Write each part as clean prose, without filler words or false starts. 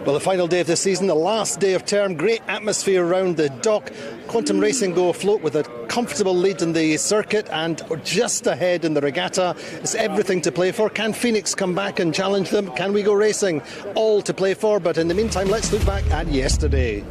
Well, the final day of the season, the last day of term, great atmosphere around the dock. Quantum Racing go afloat with a comfortable lead in the circuit and just ahead in the regatta. It's everything to play for. Can Phoenix come back and challenge them? Can we go racing? All to play for, but in the meantime, let's look back at yesterday.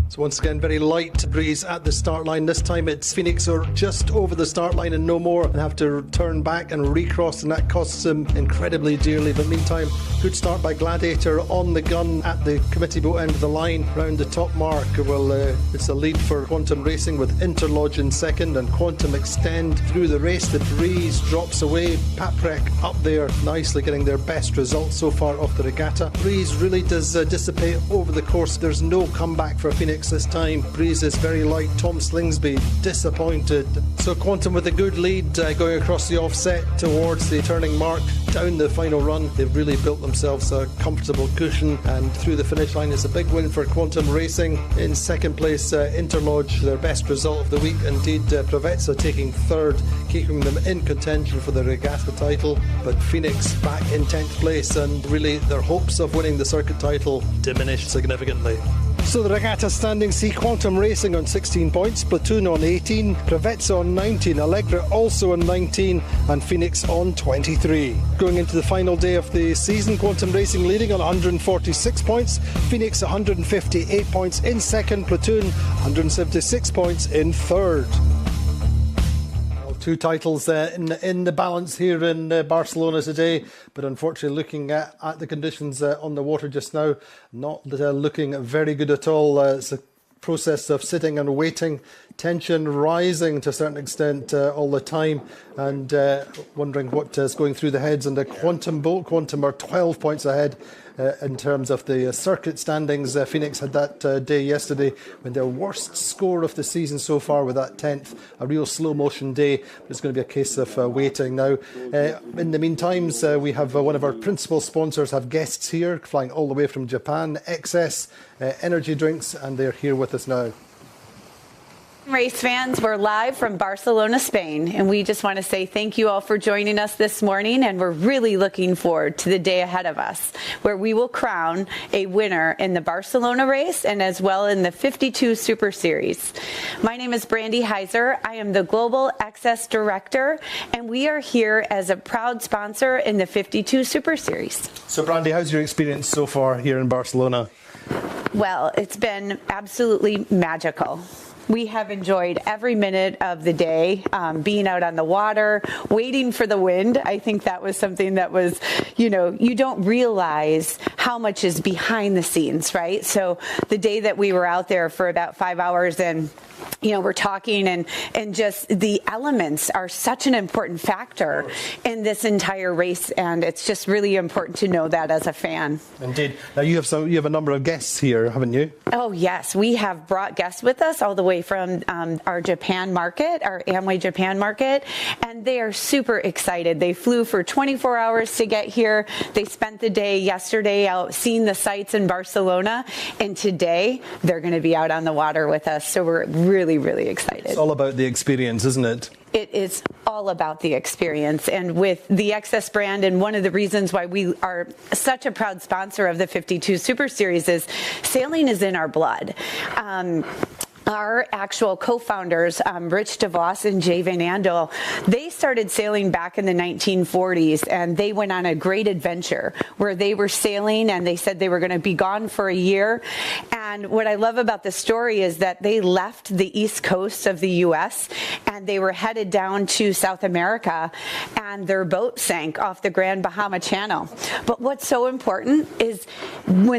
So once again, very light breeze at the start line. This time it's Phoenix are just over the start line and no more, and have to turn back and recross, and that costs them incredibly dearly. But meantime, good start by Gladiator on the gun at the committee boat end of the line round the top mark. Well, it's a lead for Quantum Racing with Interlodge in second, and Quantum extend through the race. The breeze drops away. Paprec up there nicely, getting their best result so far off the regatta. Breeze really does dissipate over the course. There's no comeback for Phoenix this time. Breeze is very light. Tom Slingsby disappointed. So Quantum with a good lead going across the offset towards the turning mark down the final run. They've really built themselves a comfortable cushion, and through the finish line is a big win for Quantum Racing. In second place, Interlodge, their best result of the week. Indeed, Provezza taking third, keeping them in contention for the regatta title. But Phoenix back in 10th place, and really their hopes of winning the circuit title diminished significantly. So the regatta standings see Quantum Racing on 16 points, Platoon on 18, Provezza on 19, Allegra also on 19, and Phoenix on 23. Going into the final day of the season, Quantum Racing leading on 146 points, Phoenix 158 points in second, Platoon 176 points in third. Two titles in the balance here in Barcelona today, but unfortunately looking at the conditions on the water just now, not looking very good at all. It's a process of sitting and waiting, tension rising to a certain extent all the time, and wondering what is going through the heads. And the Quantum boat, Quantum are 12 points ahead in terms of the circuit standings. Phoenix had that day yesterday when their worst score of the season so far with that 10th, a real slow motion day. It's going to be a case of waiting now. In the meantime, we have one of our principal sponsors have guests here flying all the way from Japan, XS Energy Drinks, and they're here with us now. Race fans, we're live from Barcelona, Spain, and we just want to say thank you all for joining us this morning, and we're really looking forward to the day ahead of us, where we will crown a winner in the Barcelona race and as well in the 52 Super Series. My name is Brandy Heiser. I am the Global Access Director, and we are here as a proud sponsor in the 52 Super Series. So Brandy, how's your experience so far here in Barcelona? Well, it's been absolutely magical. We have enjoyed every minute of the day, being out on the water, waiting for the wind. I think that was something that was, you don't realize how much is behind the scenes, right? So the day that we were out there for about 5 hours, and we're talking, and just the elements are such an important factor in this entire race, and it's just really important to know that as a fan. Indeed. Now you have a number of guests here, haven't you? Oh yes, we have brought guests with us all the way from our Japan market, our Amway Japan market, and they are super excited. They flew for 24 hours to get here. They spent the day yesterday out seeing the sights in Barcelona, and today they're going to be out on the water with us. So we're really excited. It's all about the experience, isn't it? It is all about the experience, and with the XS brand, and one of the reasons why we are such a proud sponsor of the 52 Super Series is sailing is in our blood. Our actual co-founders, Rich DeVos and Jay Van Andel, they started sailing back in the 1940s, and they went on a great adventure where they were sailing, and they said they were going to be gone for a year. And what I love about the story is that they left the east coast of the U.S. and they were headed down to South America, and their boat sank off the Grand Bahama Channel. But what's so important is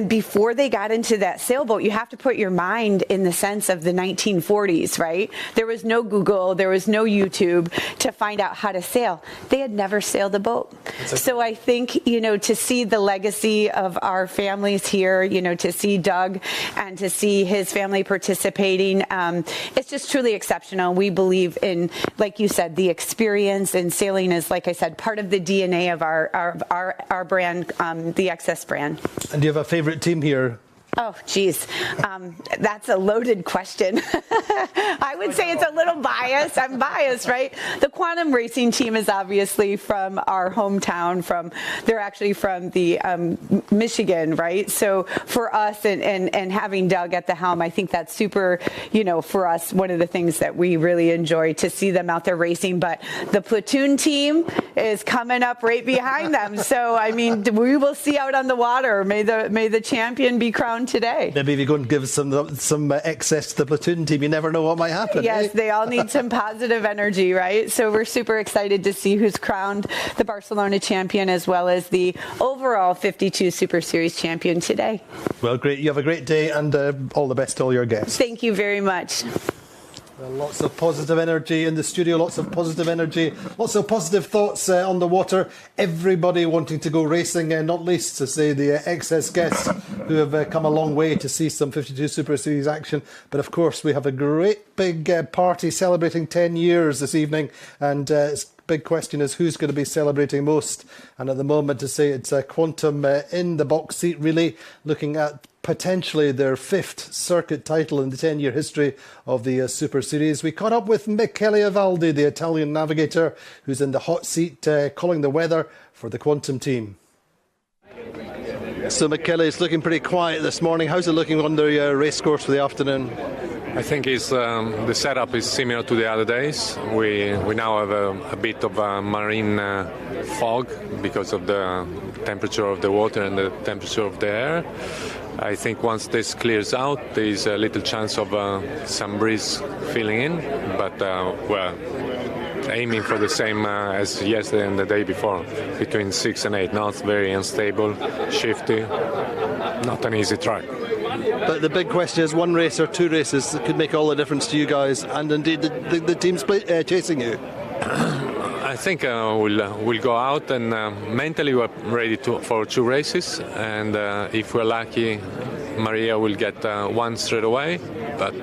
before they got into that sailboat, you have to put your mind in the sense of the 1940s, right? There was no Google, there was no YouTube to find out how to sail. They had never sailed a boat. So I think, to see the legacy of our families here, to see Doug and to see his family participating, it's just truly exceptional. We believe in, like you said, the experience, and sailing is, like I said, part of the DNA of our brand, the XS brand. And do you have a favorite team here? Oh, geez. That's a loaded question. I would say it's a little biased. I'm biased, right? The Quantum Racing team is obviously from our hometown. They're actually from the Michigan, right? So for us and having Doug at the helm, I think that's super, for us, one of the things that we really enjoy to see them out there racing. But the platoon team is coming up right behind them. So, I mean, we will see out on the water. May the champion be crowned today. Maybe if you go and give some excess to the platoon team, you never know what might happen. Yes, they all need some positive energy, right? So we're super excited to see who's crowned the Barcelona champion as well as the overall 52 Super Series champion today. Well, great. You have a great day and all the best to all your guests. Thank you very much. Well, lots of positive energy in the studio, lots of positive energy, lots of positive thoughts on the water. Everybody wanting to go racing, not least to say the excess guests who have come a long way to see some 52 Super Series action. But of course, we have a great big party celebrating 10 years this evening, and big question is who's going to be celebrating most. And at the moment, to say it's Quantum in the box seat, really looking at potentially their 5th circuit title in the 10-year history of the Super Series. We caught up with Michele Avaldi, the Italian navigator, who's in the hot seat calling the weather for the Quantum team. So Michele, it's looking pretty quiet this morning. How's it looking on the race course for the afternoon? I think the setup is similar to the other days. We now have a bit of a marine fog because of the temperature of the water and the temperature of the air. I think once this clears out, there is a little chance of some breeze filling in, but we're aiming for the same as yesterday and the day before, between 6 and 8 knots, very unstable, shifty, not an easy track. But the big question is one race or two races that could make all the difference to you guys, and indeed the team's chasing you. I think we'll go out and mentally we're ready for 2 races, and if we're lucky, Maria will get 1 straight away, but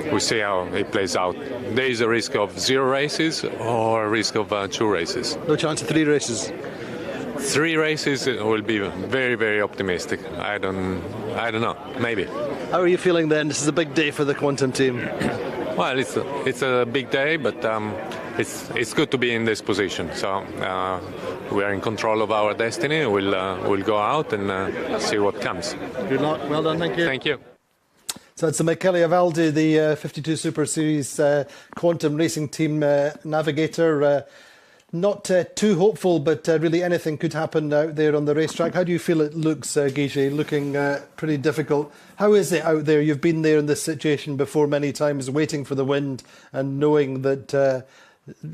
we'll see how it plays out. There is a risk of 0 races or a risk of 2 races. No chance of 3 races? 3 races will be very, very optimistic. I don't know, maybe. How are you feeling then? This is a big day for the Quantum team. Well, it's a big day, but it's good to be in this position. So we are in control of our destiny. We'll go out and see what comes. Good luck. Well done. Thank you. Thank you. So it's Michele Avaldi, the 52 Super Series Quantum Racing Team navigator. Not too hopeful, but really anything could happen out there on the racetrack. How do you feel it looks, Guige? Looking pretty difficult. How is it out there? You've been there in this situation before many times, waiting for the wind and knowing that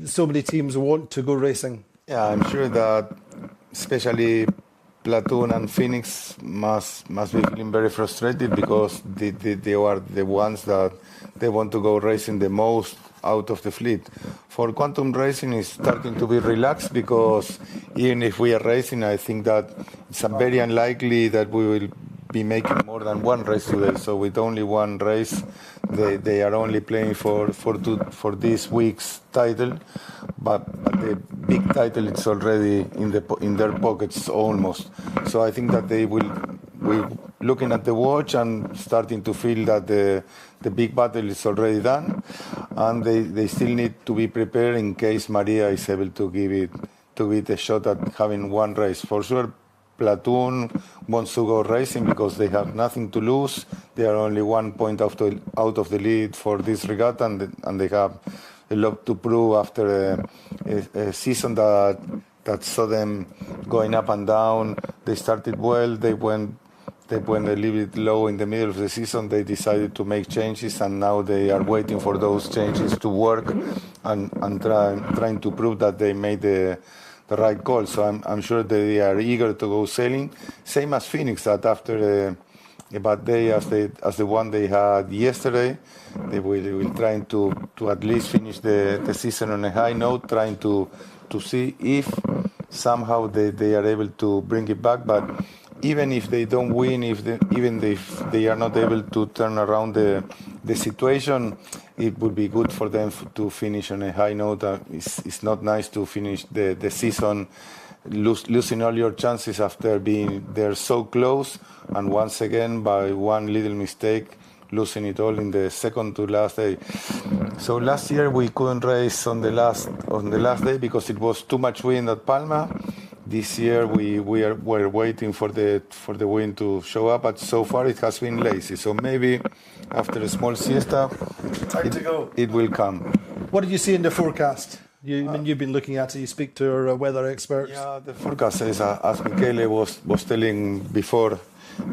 so many teams want to go racing. Yeah, I'm sure that especially Platoon and Phoenix must be feeling very frustrated because they are the ones that they want to go racing the most out of the fleet. For Quantum Racing, it's starting to be relaxed because even if we are racing, I think that it's very unlikely that we will be making more than 1 race today. So with only 1 race, they are only playing for this week's title, but the big title is already in their pockets almost. So I think that we're looking at the watch and starting to feel that the big battle is already done, and they still need to be prepared in case Maria is able to give it a shot at having 1 race. For sure, Platoon wants to go racing because they have nothing to lose. They are only 1 point out of the lead for this regatta, and they have a lot to prove after a season that saw them going up and down. They started well. They went a little bit low in the middle of the season. They decided to make changes, and now they are waiting for those changes to work and trying to prove that they made the right call. So I'm sure they are eager to go sailing. Same as Phoenix, that after a bad day as the one they had yesterday, they will trying to at least finish the season on a high note, trying to see if somehow they are able to bring it back. But even if they don't win, even if they are not able to turn around the situation, it would be good for them to finish on a high note. It's not nice to finish the season losing all your chances after being there so close, and once again by one little mistake, losing it all in the second to last day. So last year we couldn't race on the last day because it was too much wind at Palma. This year we're waiting for the wind to show up, but so far it has been lazy. So maybe after a small siesta, it will come. What did you see in the forecast? You've been looking at it. You speak to our weather experts. Yeah, the forecast says, as Michele was telling before,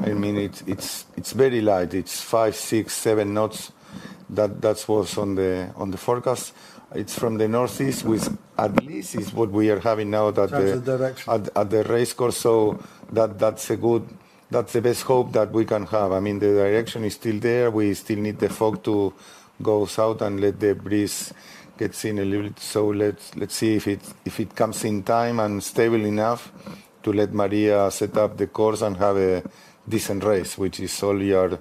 I mean it's very light. It's 5, 6, 7 knots. That's what's on the forecast. It's from the northeast, which at least is what we are having now at the race course. So that's the best hope that we can have. I mean, the direction is still there. We still need the fog to go south and let the breeze get in a little bit. So let's see if it comes in time and stable enough to let Maria set up the course and have a decent race, which is all you're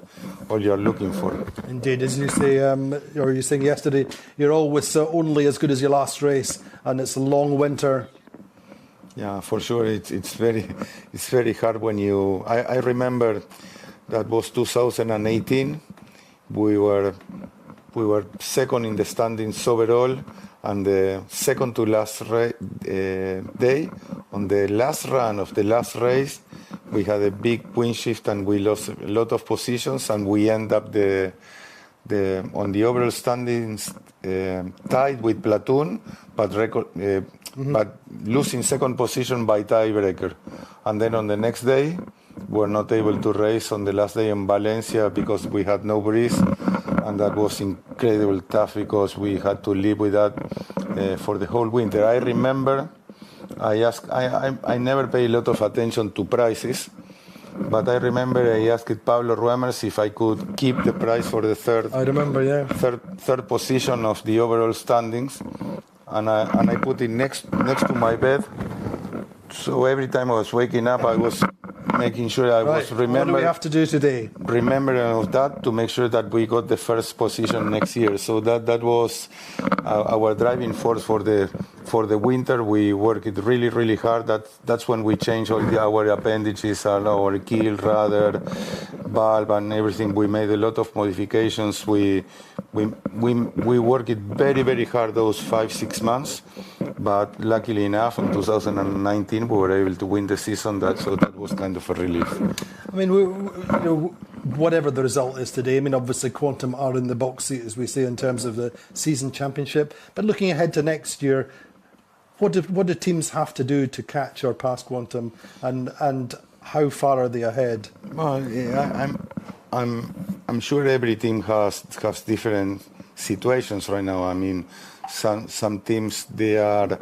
looking for. Indeed, as you say, or you saying yesterday, you're always only as good as your last race, and it's a long winter. Yeah, for sure. It's very hard when you. I remember that was 2018. We were second in the standings overall, and the second to last day on the last run of the last race, we had a big wind shift and we lost a lot of positions, and we end up on the overall standings tied with Platoon, but losing second position by tiebreaker. And then on the next day, we're not able to race on the last day in Valencia because we had no breeze, and that was incredibly tough because we had to live with that for the whole winter. I remember I never pay a lot of attention to prices, but I remember I asked Pablo Ruemers if I could keep the prize for the third. I remember, yeah. Third position of the overall standings, and I put it next to my bed. So every time I was waking up, I was making sure I was remembering. What do we have to do today? Remembering of that to make sure that we got the first position next year. So that was our driving force for the winter. We worked really, really hard. That's when we changed all our appendages, our keel, rudder, valve, and everything. We made a lot of modifications. We worked it very, very hard those 5-6 months. But luckily enough, in 2019, we were able to win the season. So that was kind of a relief. I mean, whatever the result is today, I mean, obviously Quantum are in the box seat, as we say, in terms of the season championship. But looking ahead to next year, what do teams have to do to catch or pass Quantum, and how far are they ahead? Well, yeah, I'm sure every team has different situations right now. I mean, some teams, they are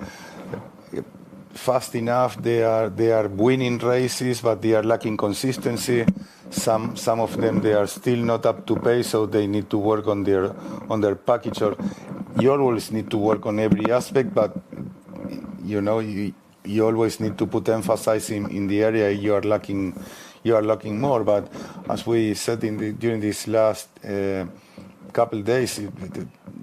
fast enough, they are winning races, but they are lacking consistency. Some of them, they are still not up to pace, so they need to work on their package. Or you always need to work on every aspect, but you always need to put emphasis in the area you are lacking more. But as we said during this last couple of days,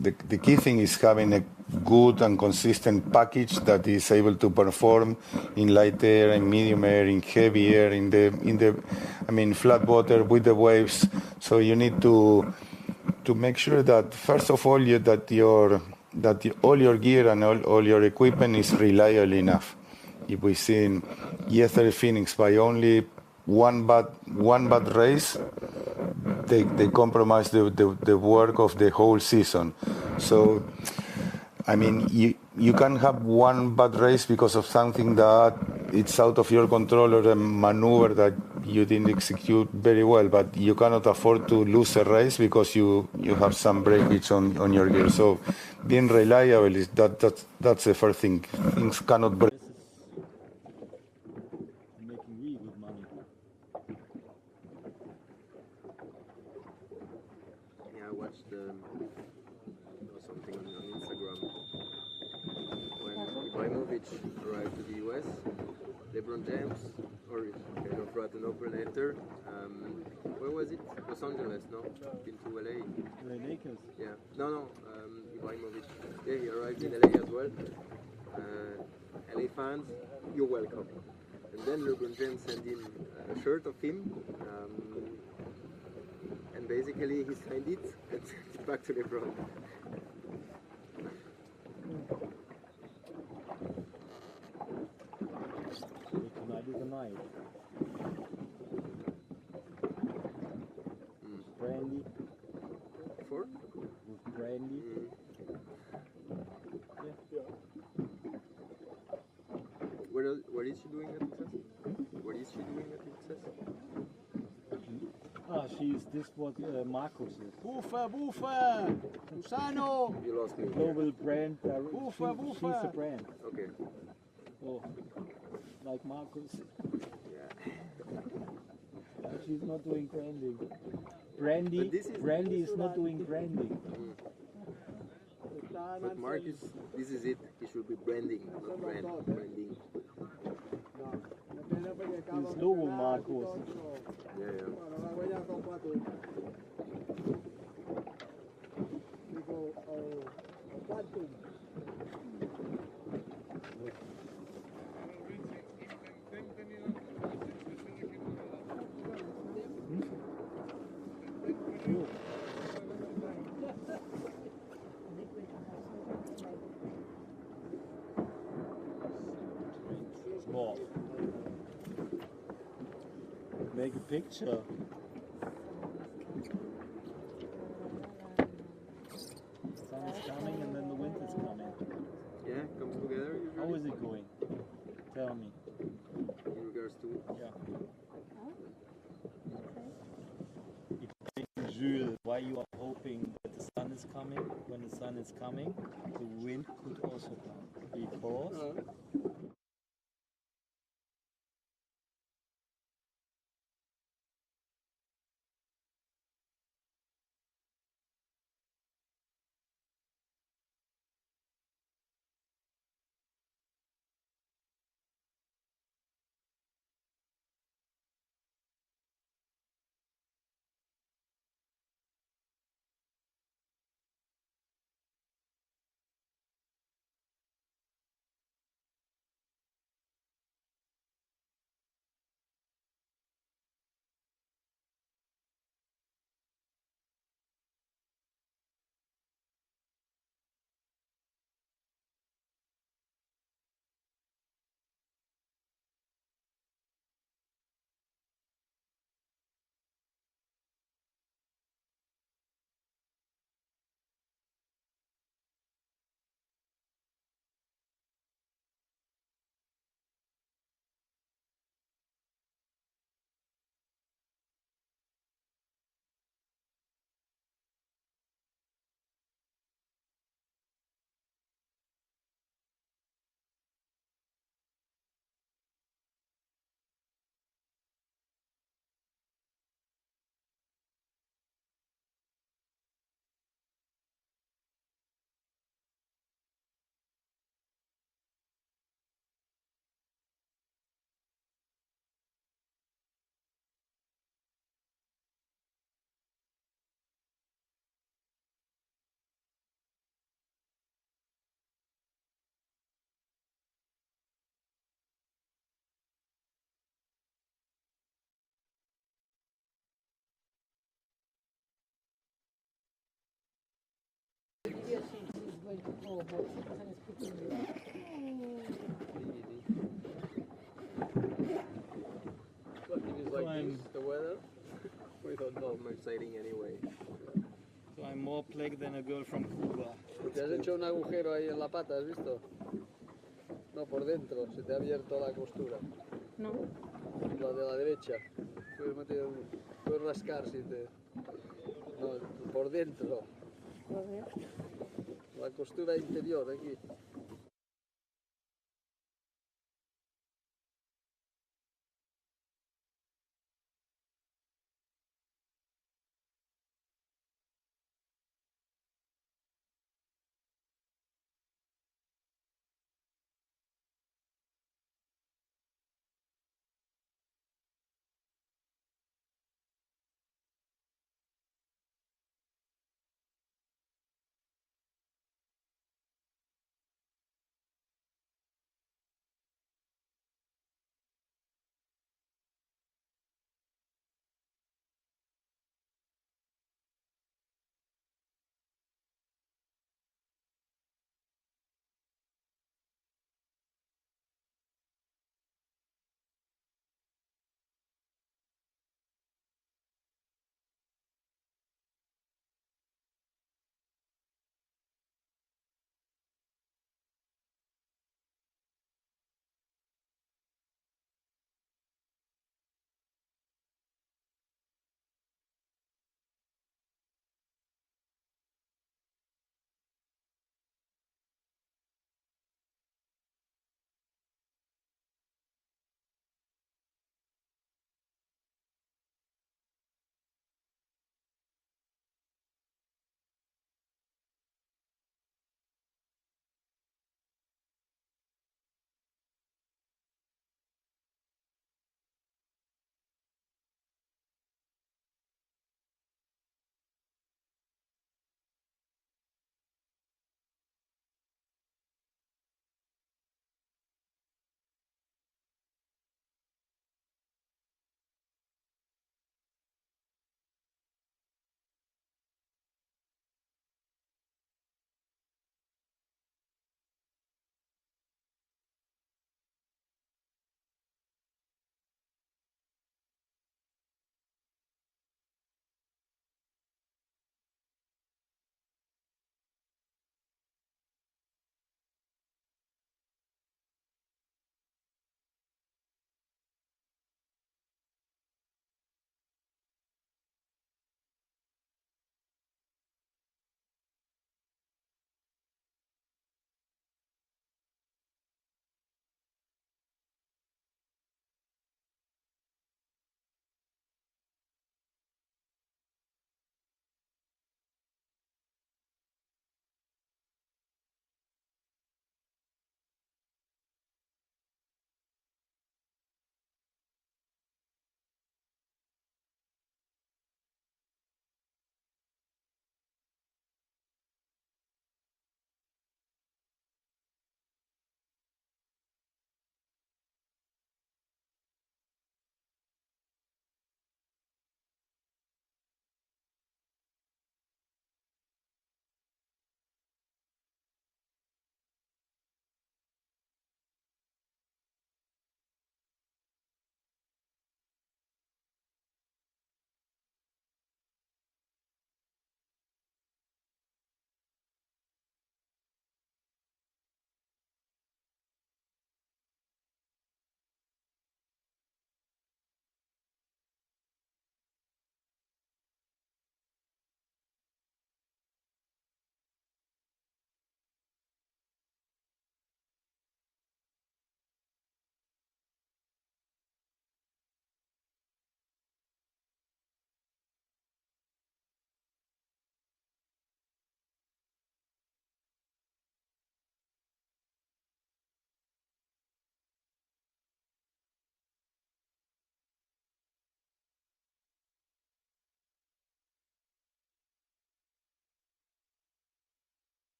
the key thing is having a good and consistent package that is able to perform in light air, in medium air, in heavy air, in the flat water with the waves. So you need to make sure that first of all all your gear and all your equipment is reliable enough. If we seen yesterday Phoenix by only one bad race, they compromise the work of the whole season. So, I mean, you can have one bad race because of something that it's out of your control or a maneuver that you didn't execute very well, but you cannot afford to lose a race because you have some breakage on your gear. So being reliable is that's the first thing. Things cannot break. I watched something on Instagram when Ibrahimovic arrived to the US. LeBron James, or kind of brought an open letter. Where was it? Los Angeles, no? Been to LA. The Lakers. Yeah. No. Ibrahimovic. Yeah, he arrived in LA as well. LA fans, you're welcome. And then LeBron James sent in a shirt of him, and basically he signed it and sent it back to LeBron. Tonight is the night. Brandy. For? With brandy. Yeah. What is she doing at Texas? What is she doing at Texas? This was Marcus. Buffa! Susano! You lost me. Global brand. Buffa! She's a brand. Okay. Oh, like Marcus. Yeah. She's not doing branding. Brandy is not doing branding. But Marcus, this is it. He should be branding, not branding. His logo Marcus. Yeah. Small. Make a picture. Sun is coming and then the wind is coming. Yeah, comes together usually. How is it going? Tell me. In regards to? Yeah. Jules, why you are hoping that the sun is coming? When the sun is coming, the wind could also come. Because But if it's like this, the weather, we don't know much sailing anyway. so I'm more plagued than a girl from Cuba. Te has hecho un agujero ahí en la pata, ¿has visto? No, por dentro, se te ha abierto la costura. No. La de la derecha. Puedes rascar si te... No, por dentro. La costura interior aquí.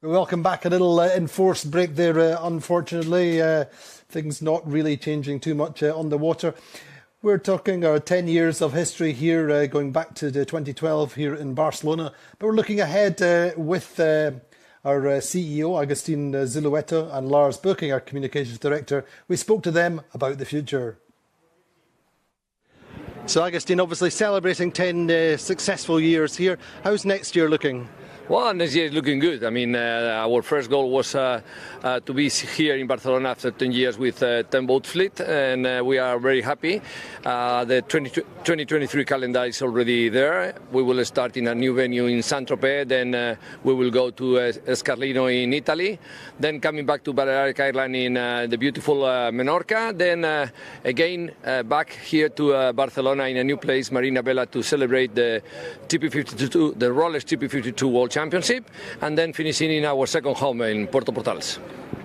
Welcome back. A little enforced break there, unfortunately. Things not really changing too much on the water. We're talking our 10 years of history here, going back to 2012 here in Barcelona. But we're looking ahead with our CEO, Agustin Zulueta, and Lars Booking, our Communications Director. We spoke to them about the future. So, Agustin, obviously celebrating 10 successful years here. How's next year looking? Well, next year is looking good. I mean, our first goal was to be here in Barcelona after 10 years with 10-boat fleet, and we are very happy. The 2023 calendar is already there. We will start in a new venue in Saint-Tropez, then we will go to Scarlino in Italy, then coming back to Balearic Island in the beautiful Menorca, then again back here to Barcelona in a new place, Marina Bella, to celebrate the TP52, the Rollers TP52 World Championship, and then finishing in our second home in Puerto Portales.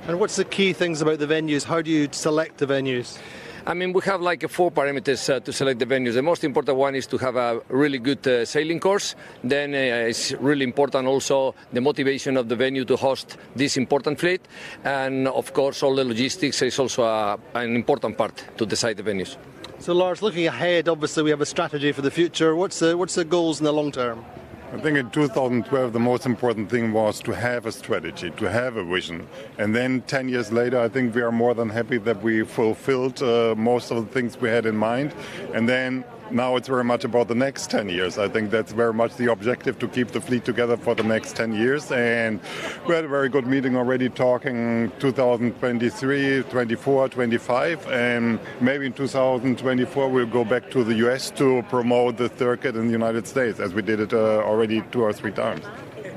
And what's the key things about the venues? How do you select the venues? I mean, we have like 4 parameters to select the venues. The most important one is to have a really good sailing course. Then it's really important also the motivation of the venue to host this important fleet. And of course, all the logistics is also an important part to decide the venues. So Lars, looking ahead, obviously we have a strategy for the future. What's the goals in the long term? I think in 2012 the most important thing was to have a strategy, to have a vision. And then 10 years later I think we are more than happy that we fulfilled most of the things we had in mind. And then now it's very much about the next 10 years. I think that's very much the objective, to keep the fleet together for the next 10 years. And we had a very good meeting already talking 2023, 24, 25. And maybe in 2024 we'll go back to the US to promote the circuit in the United States, as we did it already 2 or 3 times.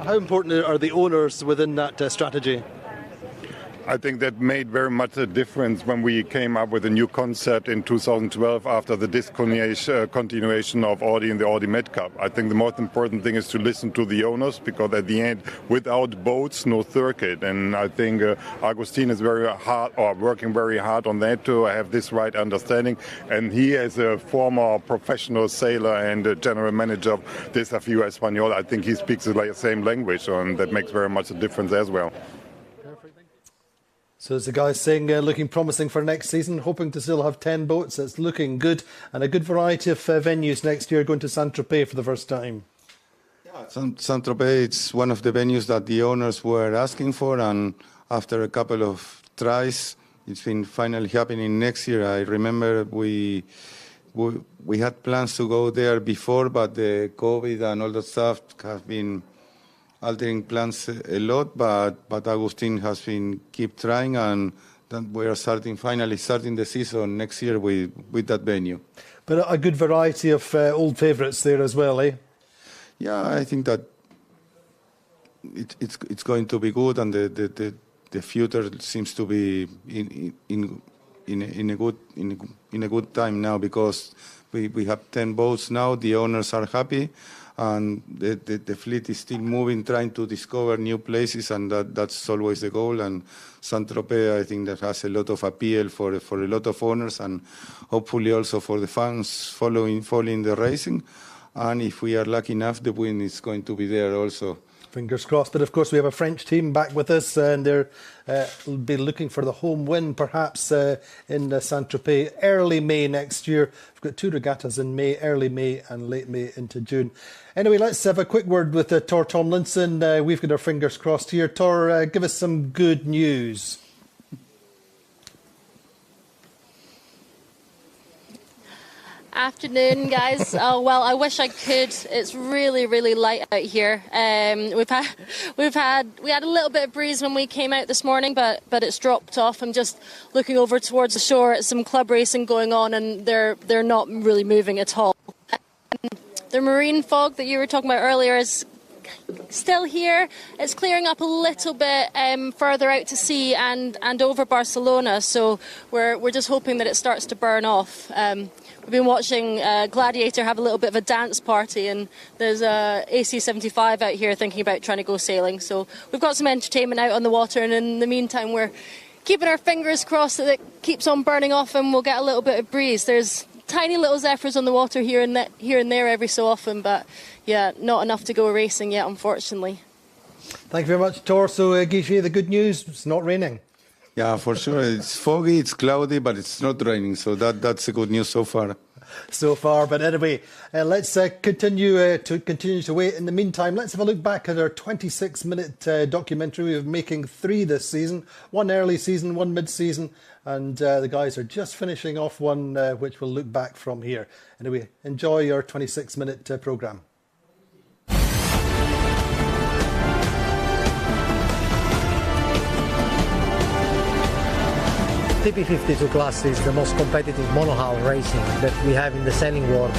How important are the owners within that strategy? I think that made very much a difference when we came up with a new concept in 2012 after the discontinuation of Audi in the Audi Med Cup. I think the most important thing is to listen to the owners, because at the end, without boats, no circuit. And I think Agustin is working very hard on that to have this right understanding. And he, as a former professional sailor and a general manager of Desafío Español, I think he speaks the same language, and that makes very much a difference as well. So as the guy's saying, looking promising for next season, hoping to still have 10 boats. It's looking good, and a good variety of venues next year, going to Saint-Tropez for the first time. Yeah, Saint-Tropez, it's one of the venues that the owners were asking for, and after a couple of tries, it's been finally happening next year. I remember we had plans to go there before, but the COVID and all that stuff have been altering plans a lot, but Agustin has been keep trying, and then we are finally starting the season next year with that venue. But a good variety of old favourites there as well, eh? Yeah, I think that it's going to be good, and the future seems to be in a good time now, because we have 10 boats now. The owners are happy, and the fleet is still moving, trying to discover new places, and that's always the goal. And Saint-Tropez, I think, that has a lot of appeal for a lot of owners, and hopefully also for the fans following the racing. And if we are lucky enough, the win is going to be there also. Fingers crossed. But of course we have a French team back with us, and they'll be looking for the home win perhaps in Saint-Tropez early May next year. We've got 2 regattas in May, early May and late May into June. Anyway, let's have a quick word with Tor Tomlinson. We've got our fingers crossed here. Tor, give us some good news. Afternoon, guys. Well, I wish I could. It's really, really light out here. We had a little bit of breeze when we came out this morning, but it's dropped off. I'm just looking over towards the shore at some club racing going on, and they're not really moving at all. The marine fog that you were talking about earlier is still here. It's clearing up a little bit further out to sea and over Barcelona, so we're just hoping that it starts to burn off. We've been watching Gladiator have a little bit of a dance party, and there's a AC-75 out here thinking about trying to go sailing. So we've got some entertainment out on the water, and in the meantime we're keeping our fingers crossed that it keeps on burning off and we'll get a little bit of breeze. There's tiny little zephyrs on the water here and there every so often, but yeah, not enough to go racing yet, unfortunately. Thank you very much, Tor. So, Guichet, the good news, it's not raining. Yeah, for sure. It's foggy, it's cloudy, but it's not raining. So that's the good news so far. But anyway, let's continue to wait. In the meantime, let's have a look back at our 26-minute documentary. We're making 3 this season, 1 early season, 1 mid-season, and the guys are just finishing off one which we'll look back from here. Anyway, enjoy your 26-minute programme. TP52 class is the most competitive monohull racing that we have in the sailing world.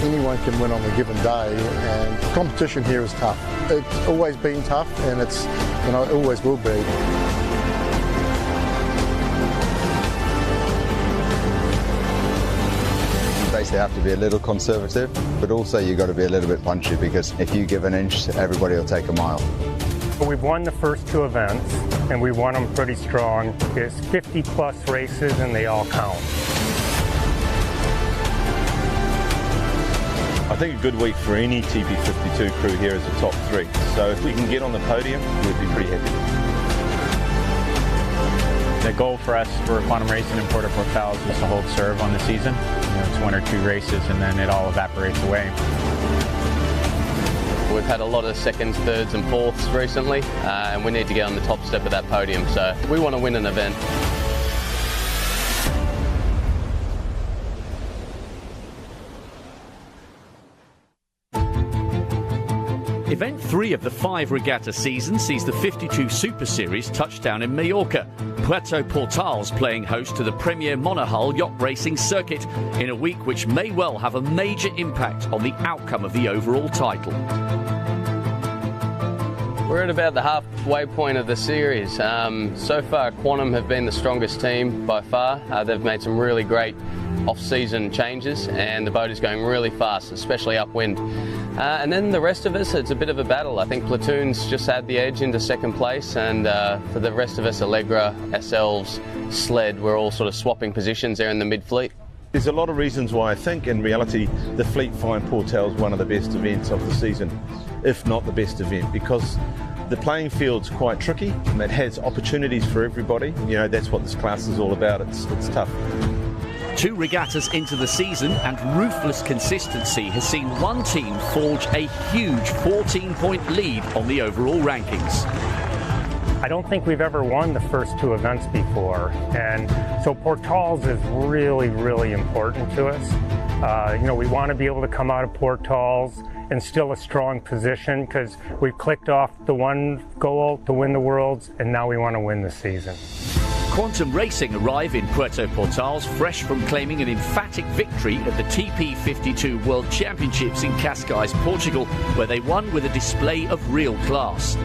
Anyone can win on a given day, and competition here is tough. It's always been tough, and it's, it always will be. You basically have to be a little conservative, but also you've got to be a little bit punchy, because if you give an inch, everybody will take a mile. We've won the first 2 events, and we won them pretty strong. It's 50-plus races, and they all count. I think a good week for any TP52 crew here is the top 3. So if we can get on the podium, we'd be pretty happy. The goal for us for Quantum Racing in Puerto Portales is to hold serve on the season. It's 1 or 2 races, and then it all evaporates away. We've had a lot of 2nds, 3rds and 4ths recently, and we need to get on the top step of that podium, so we want to win an event. Event 3 of the 5 regatta season sees the 52 Super Series touch down in Mallorca. Puerto Portales playing host to the premier Monohull yacht racing circuit in a week which may well have a major impact on the outcome of the overall title. We're at about the halfway point of the series. So far, Quantum have been the strongest team by far. They've made some really great off-season changes, and the boat is going really fast, especially upwind. And then the rest of us, it's a bit of a battle. I think Platoon's just had the edge into 2nd place, and for the rest of us, Allegra, ourselves, Sled, we're all sort of swapping positions there in the mid-fleet. There's a lot of reasons why I think, in reality, the Fleet find Portales one of the best events of the season, if not the best event, because the playing field's quite tricky, and it has opportunities for everybody. That's what this class is all about. It's tough. 2 regattas into the season, and ruthless consistency has seen one team forge a huge 14-point lead on the overall rankings. I don't think we've ever won the first 2 events before, and so Portales is really, really important to us. We want to be able to come out of Portales in still a strong position, because we've clicked off the one goal to win the Worlds, and now we want to win the season. Quantum Racing arrive in Puerto Portales fresh from claiming an emphatic victory at the TP52 World Championships in Cascais, Portugal, where they won with a display of real class.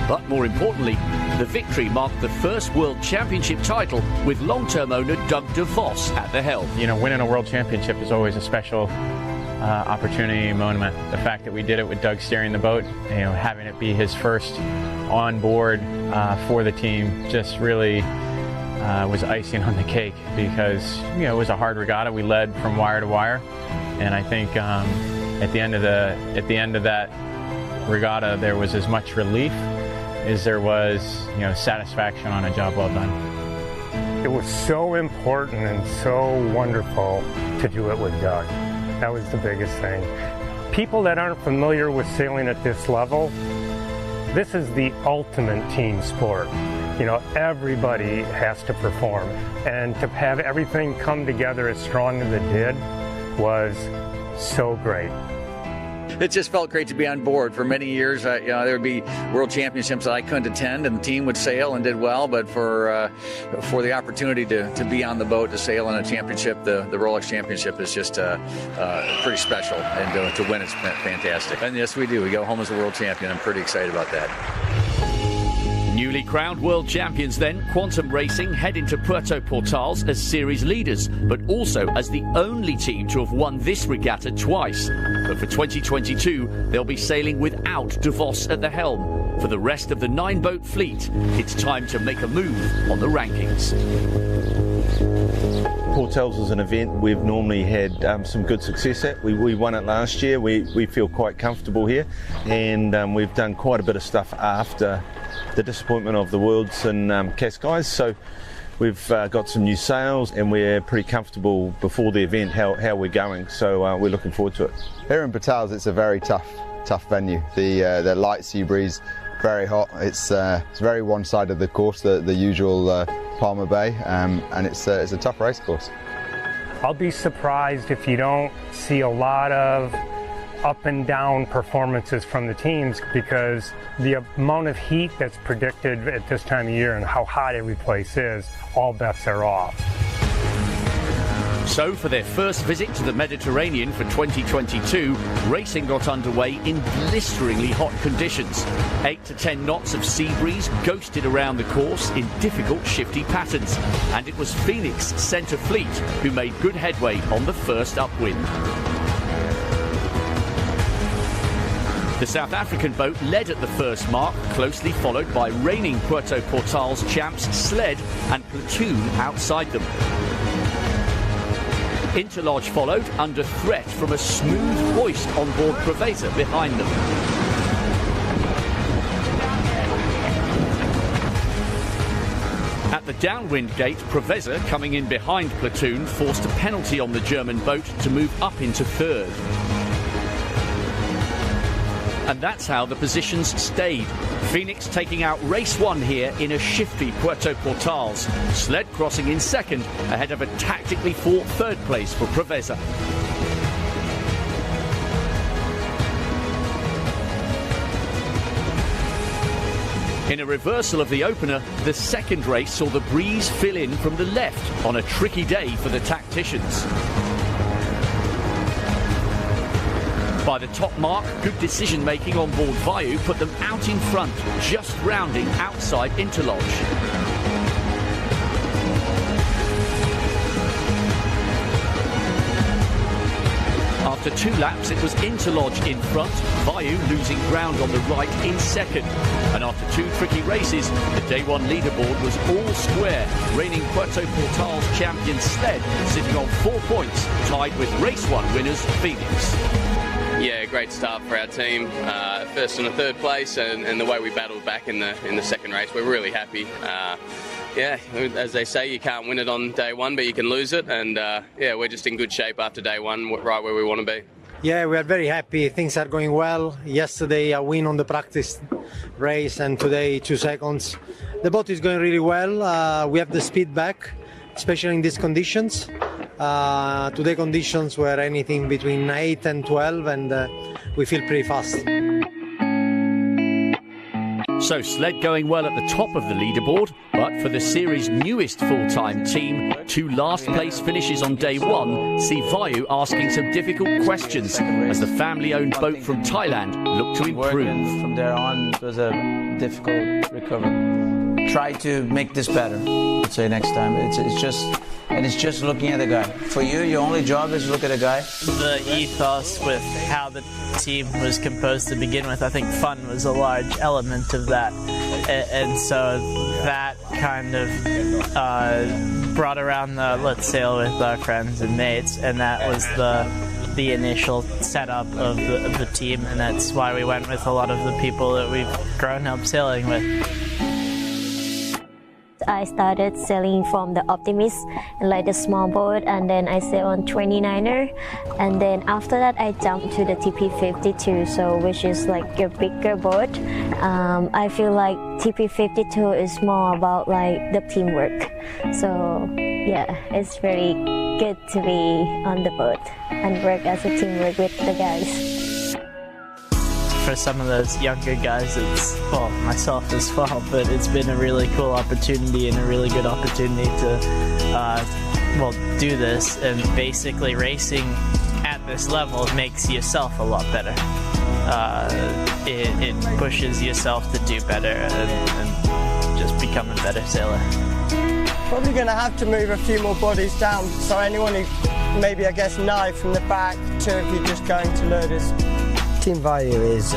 But more importantly, the victory marked the first World Championship title with long-term owner Doug DeVos at the helm. Winning a World Championship is always a special opportunity and moment. The fact that we did it with Doug steering the boat, having it be his first on board for the team, just really was icing on the cake, because it was a hard regatta. We led from wire to wire, and I think at the end of that regatta there was as much relief as there was satisfaction on a job well done. It was so important and so wonderful to do it with Doug. That was the biggest thing. People that aren't familiar with sailing at this level, this is the ultimate team sport. Everybody has to perform, and to have everything come together as strong as it did was so great. It just felt great to be on board. For many years, there would be World Championships that I couldn't attend, and the team would sail and did well. But for the opportunity to be on the boat to sail in a championship, the Rolex Championship is just pretty special, and to win it's fantastic. And yes, we do. We go home as a world champion. I'm pretty excited about that. Newly crowned world champions then, Quantum Racing head into Puerto Portales as series leaders, but also as the only team to have won this regatta twice. But for 2022, they'll be sailing without DeVos at the helm. For the rest of the 9-boat fleet, it's time to make a move on the rankings. Portels is an event we've normally had some good success at. We won it last year. We feel quite comfortable here, and we've done quite a bit of stuff after the disappointment of the Worlds in Cascais. So we've got some new sails, and we're pretty comfortable before the event how we're going. So we're looking forward to it. Here in Portels, it's a very tough venue. The light sea breeze, very hot. It's very one-sided the course, the usual Palmer Bay, and it's a tough race course. I'll be surprised if you don't see a lot of up and down performances from the teams, because the amount of heat that's predicted at this time of year and how hot every place is, all bets are off. So for their first visit to the Mediterranean for 2022, racing got underway in blisteringly hot conditions. 8 to 10 knots of sea breeze ghosted around the course in difficult shifty patterns, and it was Phoenix Centre Fleet who made good headway on the first upwind. The South African boat led at the first mark, closely followed by reigning Puerto Portals champs Sled and Platoon outside them. Interlodge followed, under threat from a smooth hoist on board Preveza behind them. At the downwind gate, Preveza, coming in behind Platoon, forced a penalty on the German boat to move up into third. And that's how the positions stayed. Phoenix taking out race one here in a shifty Puerto Portals. Sled crossing in second, ahead of a tactically fought third place for Preveza. In a reversal of the opener, the second race saw the breeze fill in from the left on a tricky day for the tacticians. By the top mark, good decision-making on board Vayu put them out in front, just rounding outside Interlodge. After 2 laps, it was Interlodge in front, Vayu losing ground on the right in second. And after 2 tricky races, the day one leaderboard was all square, reigning Puerto Portals champion Sled sitting on 4 points, tied with race 1 winners Phoenix. Yeah, great start for our team. First and a third place, and the way we battled back in the second race, we're really happy. Yeah, as they say, you can't win it on day one, but you can lose it. And yeah, we're just in good shape after day one, right where we want to be. Yeah, we are very happy. Things are going well. Yesterday a win on the practice race, and today 2 seconds. The boat is going really well. We have the speed back, especially in these conditions. Today conditions were anything between 8 and 12, and we feel pretty fast. So Sled going well at the top of the leaderboard, but for the series' newest full-time team, 2 last-place finishes on day one see Vayu asking some difficult questions as the family-owned boat from Thailand looked to improve. From there on, it was a difficult recovery. Try to make this better, let's say, next time. It's just looking at the guy. For you, your only job is to look at the guy. The ethos with how the team was composed to begin with, I think fun was a large element of that. And so that kind of brought around the let's sail with our friends and mates, and that was the initial setup of the team, and that's why we went with a lot of the people that we've grown up sailing with. I started sailing from the Optimist, like the small boat, and then I sailed on 29er, and then after that I jumped to the TP52, so which is like a bigger boat. I feel like TP52 is more about like the teamwork, so yeah, it's very good to be on the boat and work as a teamwork with the guys. For some of those younger guys, it's, well, myself as well, but it's been a really cool opportunity and a really good opportunity to, do this. And basically racing at this level makes yourself a lot better. It pushes yourself to do better and just become a better sailor. Probably going to have to move a few more bodies down, so anyone who maybe, I guess, knife from the back, 2 of you just going to loaders. Team Vayu is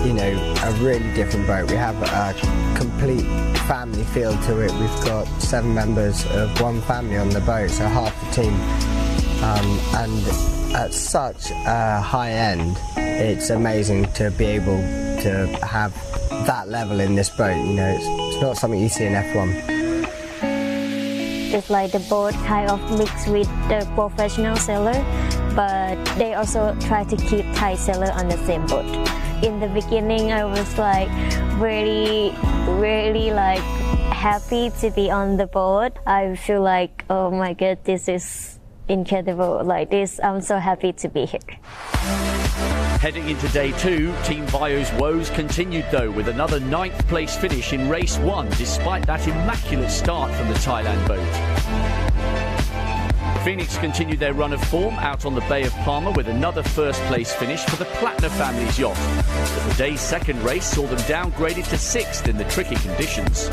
you know, a really different boat. We have a complete family feel to it. We've got 7 members of one family on the boat, so half the team. And at such a high end, it's amazing to be able to have that level in this boat. You know, it's not something you see in F1. It's like the boat kind of mixed with the professional sailor, but they also try to keep Thai sailor on the same boat. In the beginning, I was like really like happy to be on the boat. I feel like, oh my god, this is incredible. Like this, I'm so happy to be here. Heading into day 2, Team Bio's woes continued though with another 9th place finish in race 1 despite that immaculate start from the Thailand boat. Phoenix continued their run of form out on the Bay of Palma with another 1st place finish for the Platinum family's yacht. But the day's 2nd race saw them downgraded to 6th in the tricky conditions.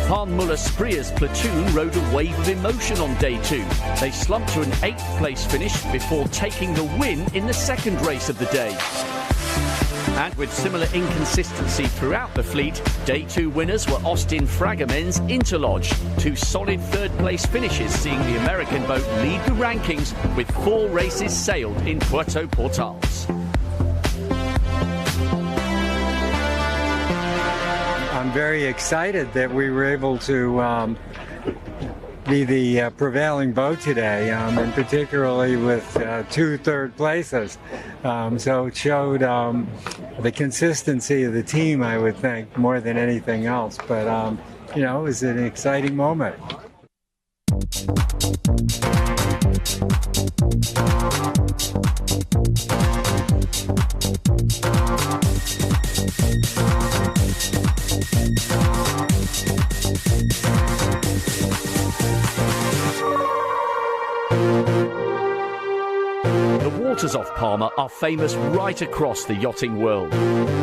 Han Muller Spreer's platoon rode a wave of emotion on day 2. They slumped to an 8th place finish before taking the win in the 2nd race of the day. And with similar inconsistency throughout the fleet, day 2 winners were Austin Fragamen's Interlodge. 2 solid 3rd place finishes seeing the American boat lead the rankings with 4 races sailed in Puerto Portales. I'm very excited that we were able to be the prevailing boat today, and particularly with 2 third places. So it showed the consistency of the team, I would think, more than anything else. But, you know, it was an exciting moment. The waters off Palma are famous right across the yachting world.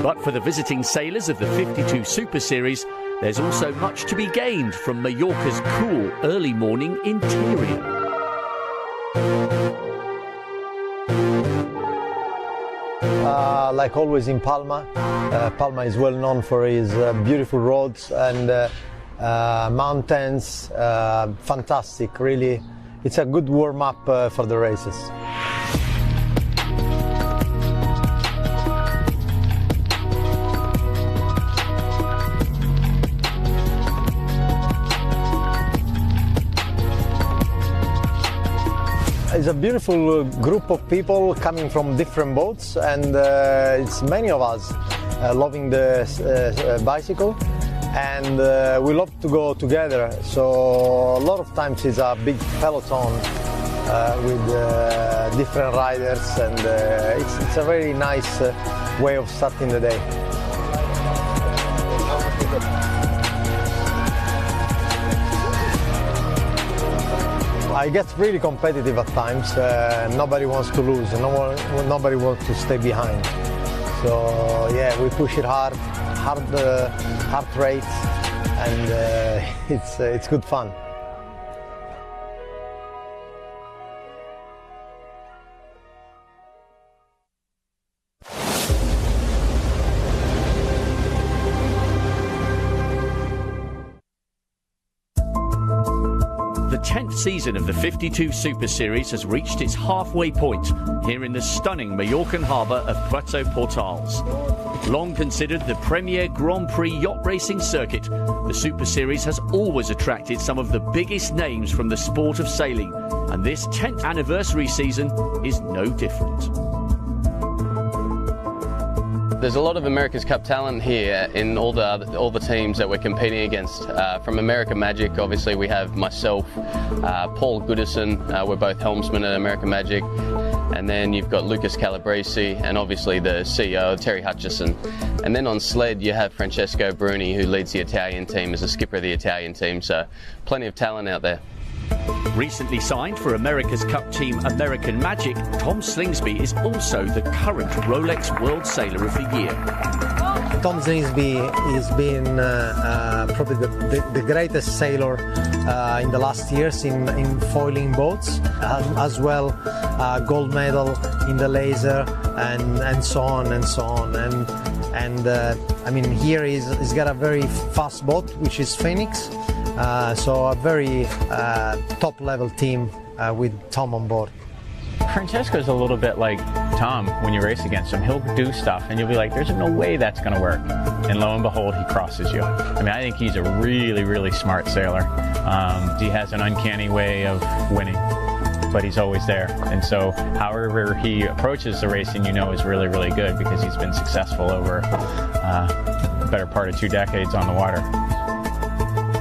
But for the visiting sailors of the 52 Super Series, there's also much to be gained from Mallorca's cool early morning interior. Like always in Palma, Palma is well known for its beautiful roads and mountains. Fantastic, really. It's a good warm-up for the races. It's a beautiful group of people coming from different boats, and it's many of us loving the bicycle, and we love to go together. So a lot of times it's a big peloton with different riders, and it's a very nice way of starting the day. It gets really competitive at times. Nobody wants to lose, nobody wants to stay behind. So yeah, we push it hard rates, and it's good fun. The 10th season of the 52 Super Series has reached its halfway point here in the stunning Mallorcan harbour of Puerto Portales. Long considered the premier Grand Prix yacht racing circuit, the Super Series has always attracted some of the biggest names from the sport of sailing, and this 10th anniversary season is no different. There's a lot of America's Cup talent here in all the teams that we're competing against. From American Magic, obviously we have myself, Paul Goodison, we're both helmsmen at American Magic, and then you've got Lucas Calabresi, and obviously the CEO, Terry Hutchison. And then on sled you have Francesco Bruni, who leads the Italian team as the skipper of the Italian team, so plenty of talent out there. Recently signed for America's Cup team American Magic, Tom Slingsby is also the current Rolex World Sailor of the Year. Tom Slingsby has been probably the greatest sailor in the last years in foiling boats, as well gold medal in the laser and so on and so on. And I mean, here he's got a very fast boat, which is Phoenix. So a very top level team with Tom on board. Francesco's a little bit like Tom when you race against him. He'll do stuff and you'll be like, there's no way that's going to work. And lo and behold, he crosses you. I mean, I think he's a really, really smart sailor. He has an uncanny way of winning, but he's always there. And so however he approaches the racing, you know, is really, really good because he's been successful over the better part of 2 decades on the water.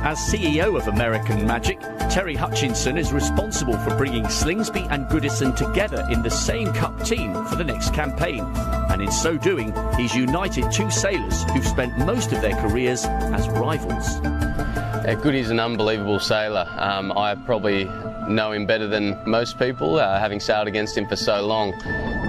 As CEO of American Magic, Terry Hutchinson is responsible for bringing Slingsby and Goodison together in the same cup team for the next campaign. And in so doing, he's united 2 sailors who've spent most of their careers as rivals. Goody's an unbelievable sailor. I probably know him better than most people, having sailed against him for so long.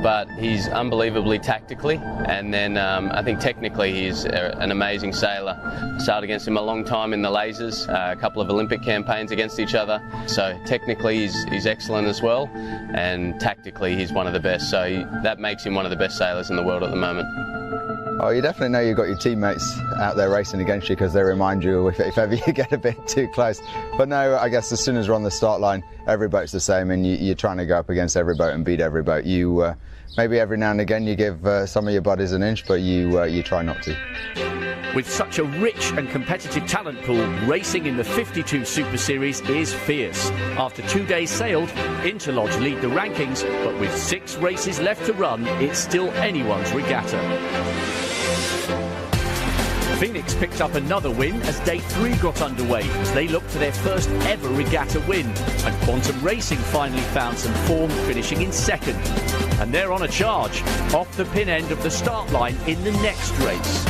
But he's unbelievably tactically, and then I think technically he's an amazing sailor. Sailed against him a long time in the lasers, a couple of Olympic campaigns against each other. So technically he's excellent as well, and tactically he's one of the best. So that makes him one of the best sailors in the world at the moment. Oh, you definitely know you've got your teammates out there racing against you because they remind you if ever you get a bit too close. But no, I guess as soon as we're on the start line, every boat's the same, and you're trying to go up against every boat and beat every boat. You maybe every now and again you give some of your buddies an inch, but you try not to. With such a rich and competitive talent pool, racing in the 52 Super Series is fierce. After 2 days sailed, Interlodge lead the rankings, but with 6 races left to run, it's still anyone's regatta. Phoenix picked up another win as day 3 got underway as they looked for their first ever regatta win, and Quantum Racing finally found some form, finishing in 2nd. And they're on a charge, off the pin end of the start line in the next race.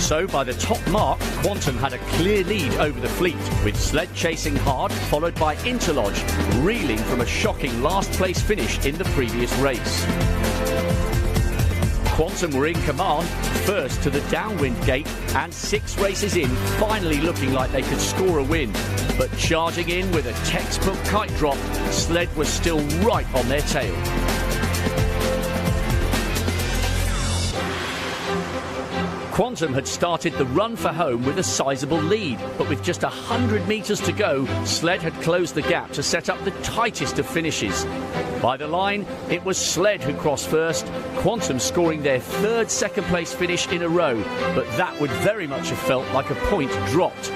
So by the top mark, Quantum had a clear lead over the fleet, with Sled chasing hard, followed by Interlodge, reeling from a shocking last place finish in the previous race. Quantum were in command, first to the downwind gate, and 6 races in, finally looking like they could score a win. But charging in with a textbook kite drop, Sled was still right on their tail. Quantum had started the run for home with a sizable lead, but with just 100 metres to go, Sled had closed the gap to set up the tightest of finishes. By the line, it was Sled who crossed first, Quantum scoring their 3rd second-place finish in a row, but that would very much have felt like a point dropped.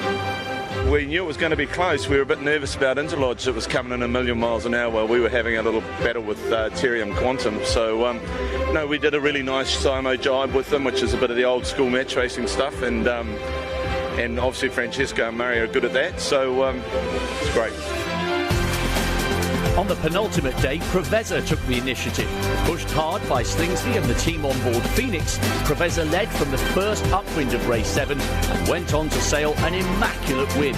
We knew it was going to be close. We were a bit nervous about Interlodge. It was coming in 1,000,000 miles an hour while we were having a little battle with Terry and Quantum. So, no, we did a really nice Simo jibe with them, which is a bit of the old school match racing stuff. And obviously Francesco and Murray are good at that. So, it's great. On the penultimate day, Preveza took the initiative. Pushed hard by Slingsby and the team on board Phoenix, Preveza led from the first upwind of race 7 and went on to sail an immaculate win.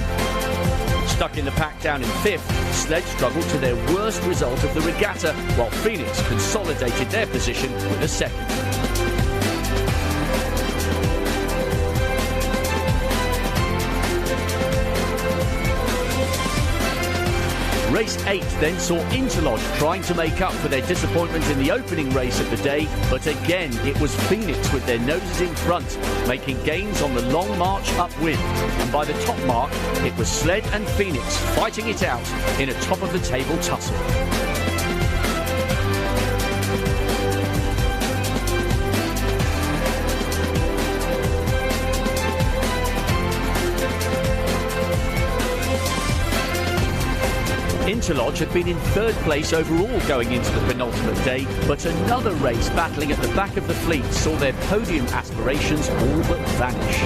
Stuck in the pack down in 5th, Sled struggled to their worst result of the regatta, while Phoenix consolidated their position with a 2nd. Race 8 then saw Interlodge trying to make up for their disappointment in the opening race of the day, but again it was Phoenix with their noses in front, making gains on the long march upwind. And by the top mark, it was Sled and Phoenix fighting it out in a top-of-the-table tussle. Interlodge had been in 3rd place overall going into the penultimate day, but another race battling at the back of the fleet saw their podium aspirations all but vanish.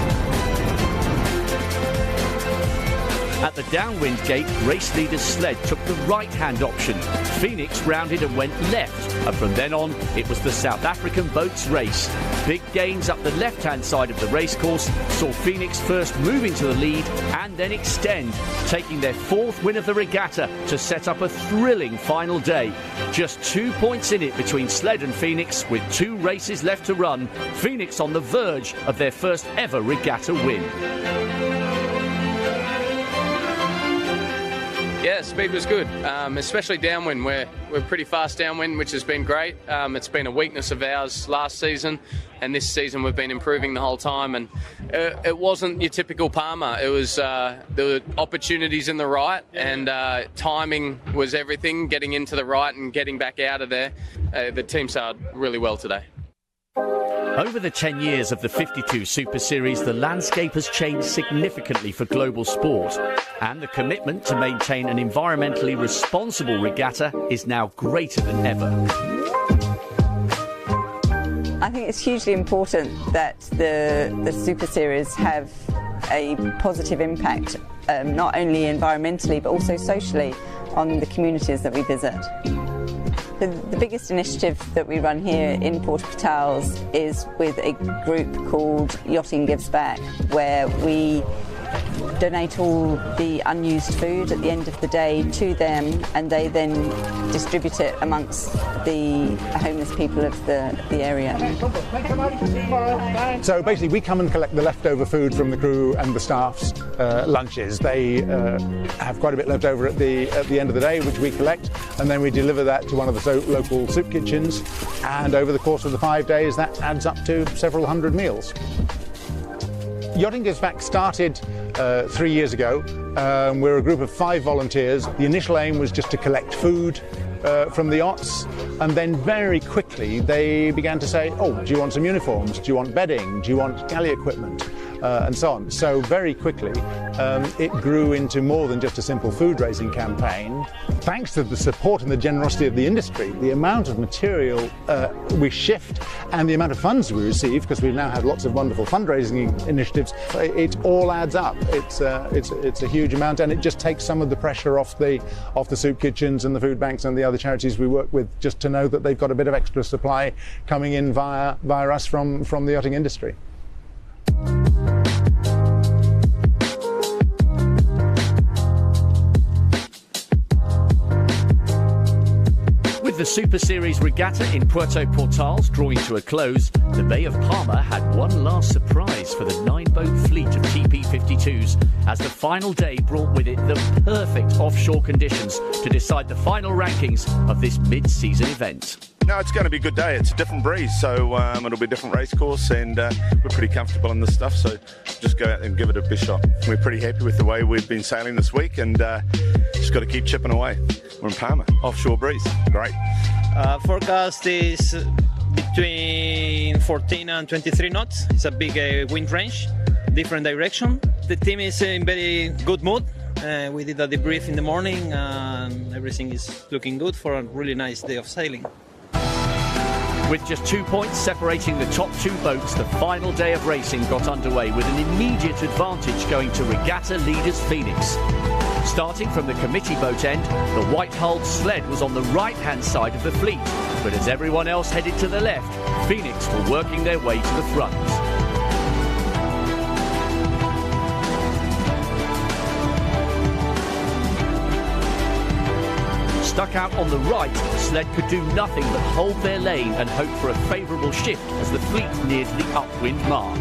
At the downwind gate, race leader's sled took the right-hand option. Phoenix rounded and went left, and from then on, it was the South African boat's race. Big gains up the left-hand side of the racecourse saw Phoenix first move into the lead and then extend, taking their 4th win of the regatta to set up a thrilling final day. Just 2 points in it between sled and Phoenix, with 2 races left to run. Phoenix on the verge of their first ever regatta win. Yeah, speed was good, especially downwind. We're pretty fast downwind, which has been great. It's been a weakness of ours last season, and this season we've been improving the whole time. And it wasn't your typical Palmer. It was there were opportunities in the right, and timing was everything. Getting into the right and getting back out of there. The team sailed really well today. Over the 10 years of the 52 Super Series, the landscape has changed significantly for global sport, and the commitment to maintain an environmentally responsible regatta is now greater than ever. I think it's hugely important that the Super Series have a positive impact, not only environmentally but also socially, on the communities that we visit. The biggest initiative that we run here in Port-au-Pitaals is with a group called Yachting Gives Back, where we donate all the unused food at the end of the day to them, and they then distribute it amongst the homeless people of the area. So basically we come and collect the leftover food from the crew and the staff's lunches. They have quite a bit left over at the end of the day, which we collect, and then we deliver that to one of the local soup kitchens, and over the course of the 5 days that adds up to several hundred meals. Yachting Gives Back started 3 years ago. We're a group of 5 volunteers. The initial aim was just to collect food from the yachts, and then very quickly they began to say, oh, do you want some uniforms? Do you want bedding? Do you want galley equipment? And so on. So very quickly it grew into more than just a simple food raising campaign. Thanks to the support and the generosity of the industry, the amount of material we shift and the amount of funds we receive, because we've now had lots of wonderful fundraising initiatives, it all adds up. It's a huge amount, and it just takes some of the pressure off the soup kitchens and the food banks and the other charities we work with, just to know that they've got a bit of extra supply coming in via us from the yachting industry. With the Super Series regatta in Puerto-Pitaals drawing to a close, the Bay of Palma had one last surprise for the 9-boat fleet of TP52s, as the final day brought with it the perfect offshore conditions to decide the final rankings of this mid-season event. No, it's going to be a good day. It's a different breeze, so it'll be a different race course, and we're pretty comfortable in this stuff, so just go out and give it a best shot. We're pretty happy with the way we've been sailing this week, and just got to keep chipping away. We're in Palma, offshore breeze, great. Forecast is between 14 and 23 knots. It's a big wind range, different direction. The team is in very good mood. We did a debrief in the morning, and everything is looking good for a really nice day of sailing. With just 2 points separating the top 2 boats, the final day of racing got underway with an immediate advantage going to regatta leaders Phoenix. Starting from the committee boat end, the white-hulled sled was on the right-hand side of the fleet, but as everyone else headed to the left, Phoenix were working their way to the front. Stuck out on the right, the sled could do nothing but hold their lane and hope for a favourable shift as the fleet neared the upwind mark.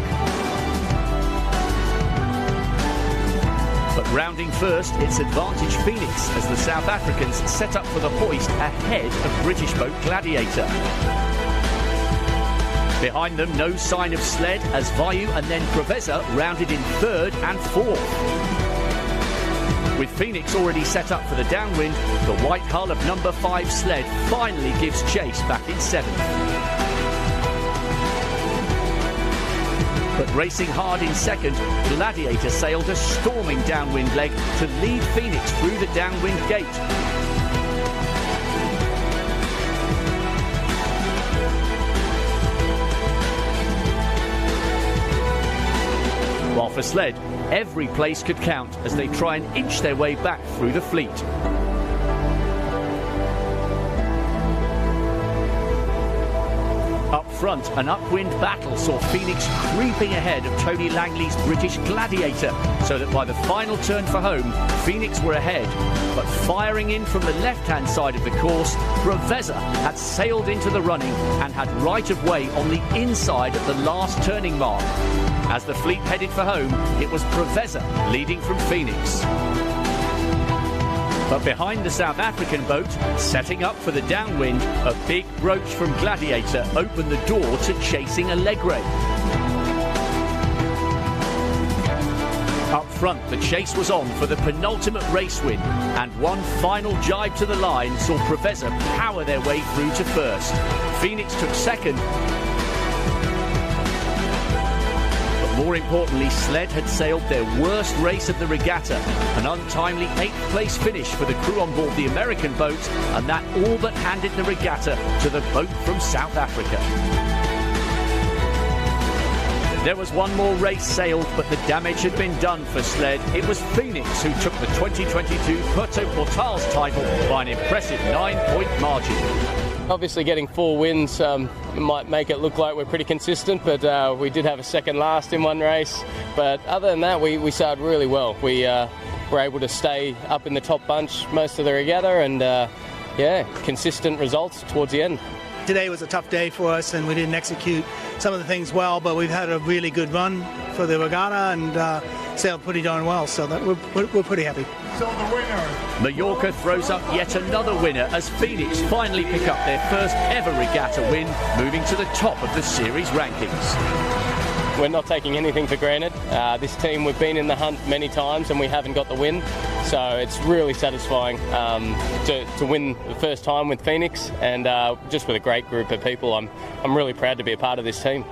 But rounding first, it's advantage Phoenix as the South Africans set up for the hoist ahead of British boat Gladiator. Behind them, no sign of sled as Vayu and then Preveza rounded in 3rd and 4th. With Phoenix already set up for the downwind, the white hull of number 5 sled finally gives chase back in 7th. But racing hard in 2nd, Gladiator sailed a storming downwind leg to lead Phoenix through the downwind gate. While for Sled, every place could count as they try and inch their way back through the fleet. Up front, an upwind battle saw Phoenix creeping ahead of Tony Langley's British Gladiator, so that by the final turn for home, Phoenix were ahead. But firing in from the left-hand side of the course, Preveza had sailed into the running and had right of way on the inside of the last turning mark. As the fleet headed for home, it was Preveza leading from Phoenix. But behind the South African boat, setting up for the downwind, a big broach from Gladiator opened the door to chasing Allegre. Up front, the chase was on for the penultimate race win, and one final jibe to the line saw Preveza power their way through to first. Phoenix took second. More importantly, Sled had sailed their worst race of the regatta, an untimely 8th place finish for the crew on board the American boat, and that all but handed the regatta to the boat from South Africa. There was one more race sailed, but the damage had been done for Sled. It was Phoenix who took the 2022 Puerto Portals title by an impressive 9-point margin. Obviously getting 4 wins might make it look like we're pretty consistent, but we did have a second last in one race. But other than that, we started really well. We were able to stay up in the top bunch most of the regatta, and yeah, consistent results towards the end. Today was a tough day for us and we didn't execute some of the things well, but we've had a really good run for the regatta and sailed pretty darn well, so that we're pretty happy. So the winner. Mallorca throws up yet another winner as Phoenix finally pick up their first ever regatta win, moving to the top of the series rankings. We're not taking anything for granted. This team, we've been in the hunt many times and we haven't got the win, so it's really satisfying to win the first time with Phoenix, and just with a great group of people. I'm really proud to be a part of this team.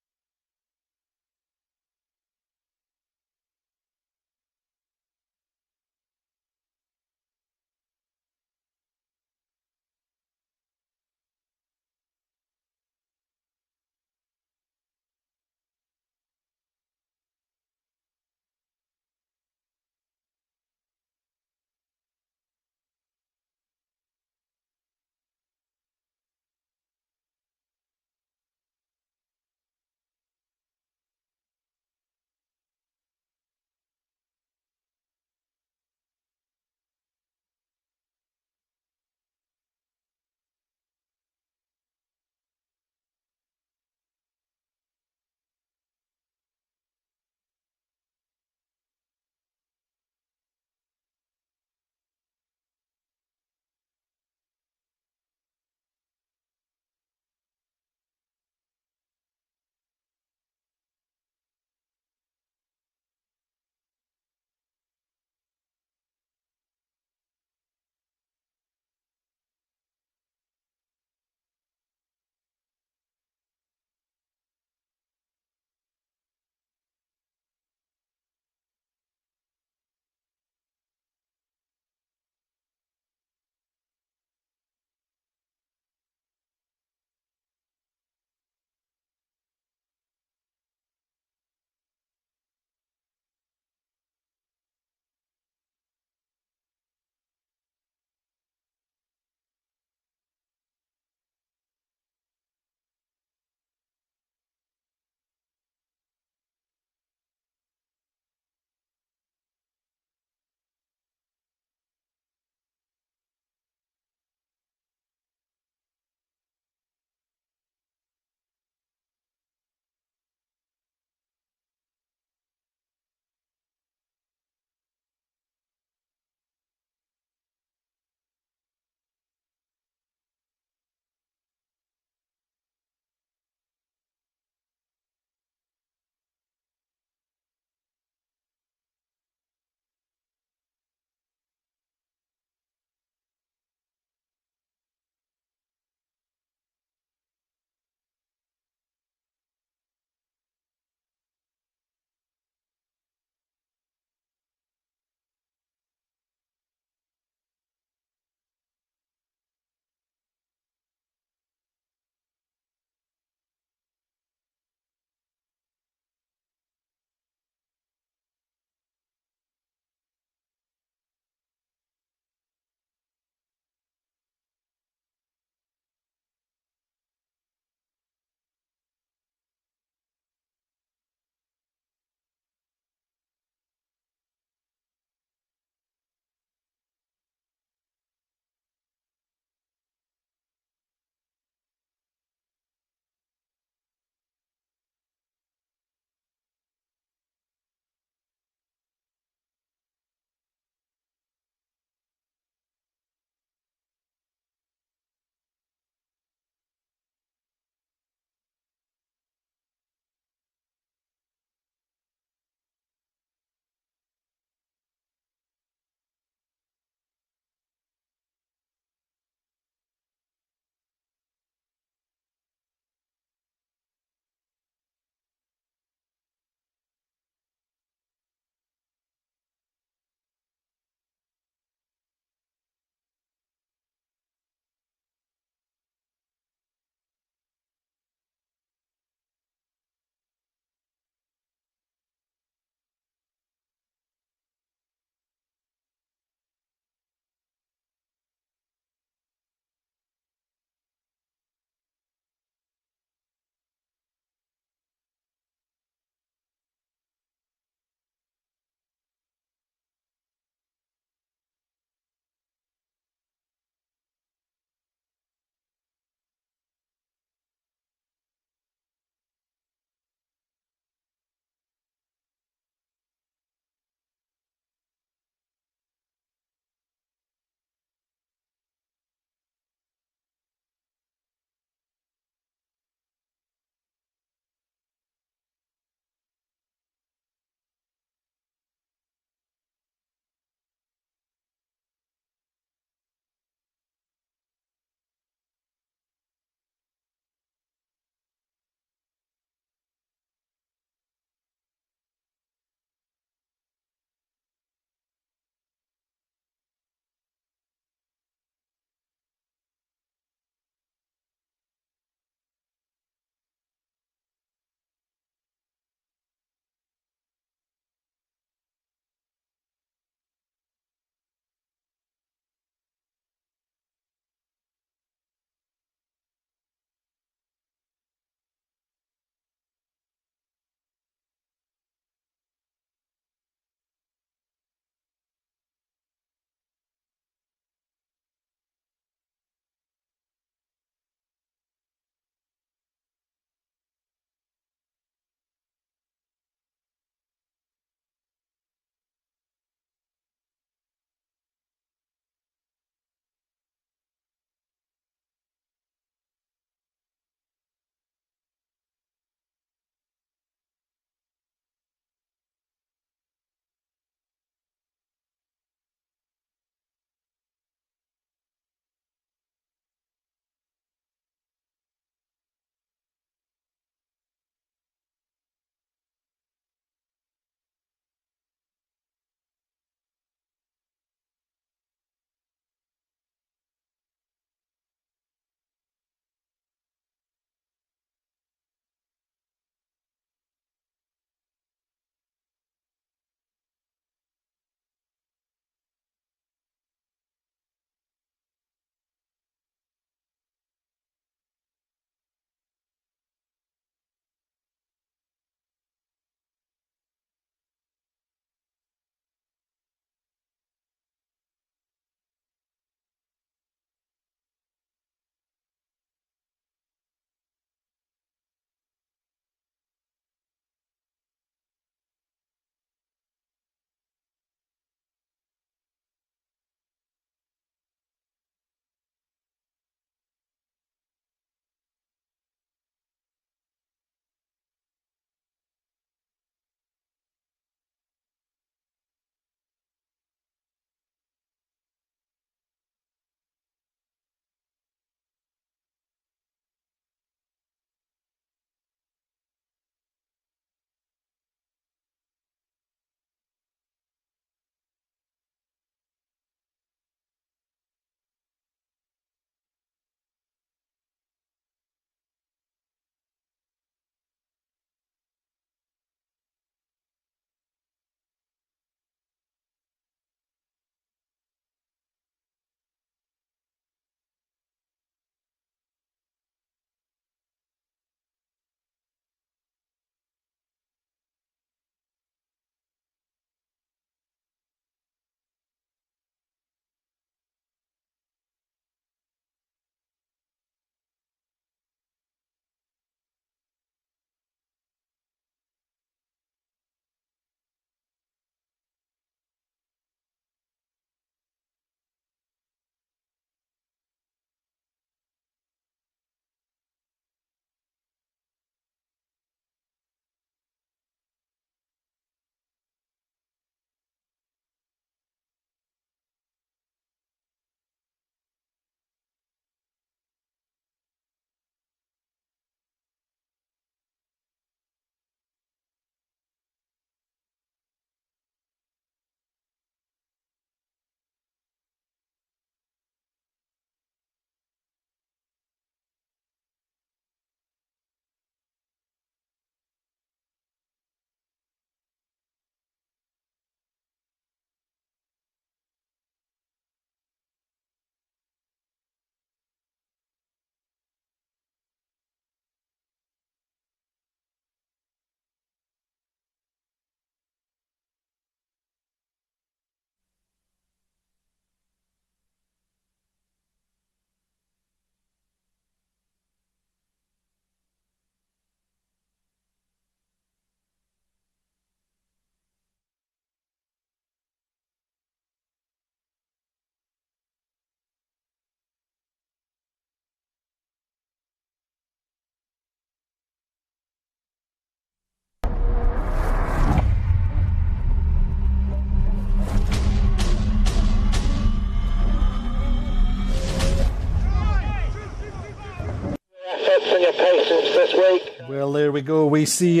we go. We see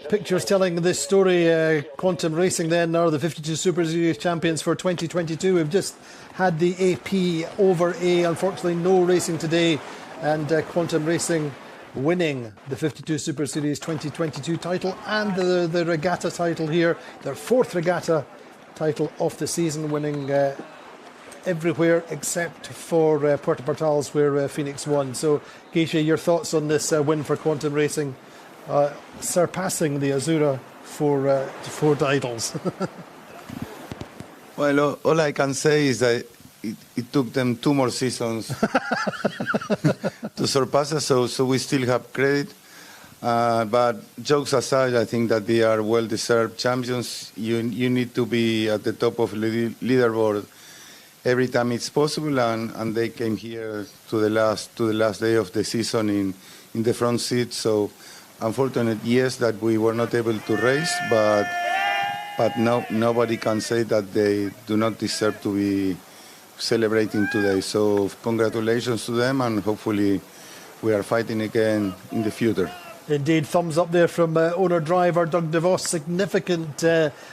pictures telling this story. Quantum Racing then are the 52 Super Series champions for 2022. We've just had the AP over A. Unfortunately, no racing today. And Quantum Racing winning the 52 Super Series 2022 title and the regatta title here. Their 4th regatta title of the season, winning everywhere except for Puerto Portals, where Phoenix won. So, Geisha, your thoughts on this win for Quantum Racing, surpassing the Azura for titles? Well, all I can say is that it took them 2 more seasons to surpass us, so we still have credit. But jokes aside, I think that they are well-deserved champions. You need to be at the top of the leaderboard every time it's possible, and they came here to the last day of the season in the front seat. So, unfortunate, yes, that we were not able to race, but nobody can say that they do not deserve to be celebrating today. So, congratulations to them, and hopefully we are fighting again in the future. Indeed, thumbs up there from owner-driver Doug DeVos. Significant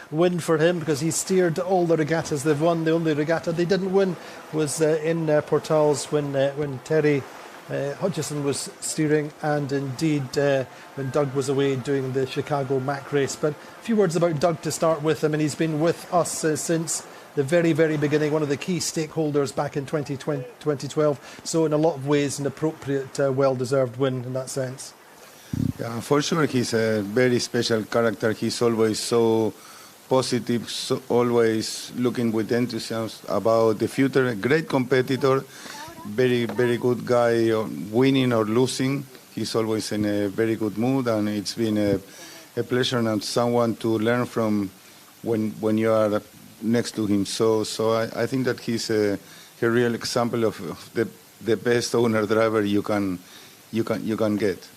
win for him because he steered all the regattas they've won. The only regatta they didn't win was in Portals when Terry Hutchison was steering, and indeed when Doug was away doing the Chicago Mac race. But a few words about Doug to start with. I mean, he's been with us since the very, very beginning, one of the key stakeholders back in 2012. So in a lot of ways, an appropriate, well-deserved win in that sense. Yeah, for sure, he's a very special character. He's always so positive, so always looking with enthusiasm about the future. A great competitor, very, very good guy, winning or losing. He's always in a very good mood, and it's been a pleasure and someone to learn from when you are next to him. So I think that he's a real example of the best owner-driver you can get.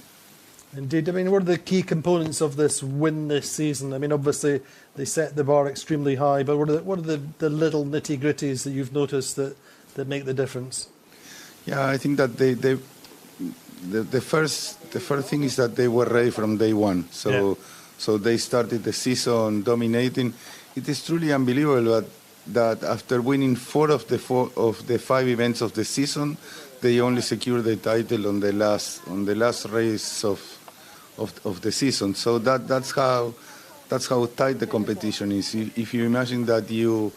Indeed. I mean, what are the key components of this win this season? I mean, obviously they set the bar extremely high, but what are the little nitty-gritties that you've noticed that make the difference? Yeah, I think that the first thing is that they were ready from day one. So they started the season dominating. It is truly unbelievable that after winning 4 of the 5 events of the season, they only secured the title on the last race of the season. So that's how tight the competition is. If you imagine that you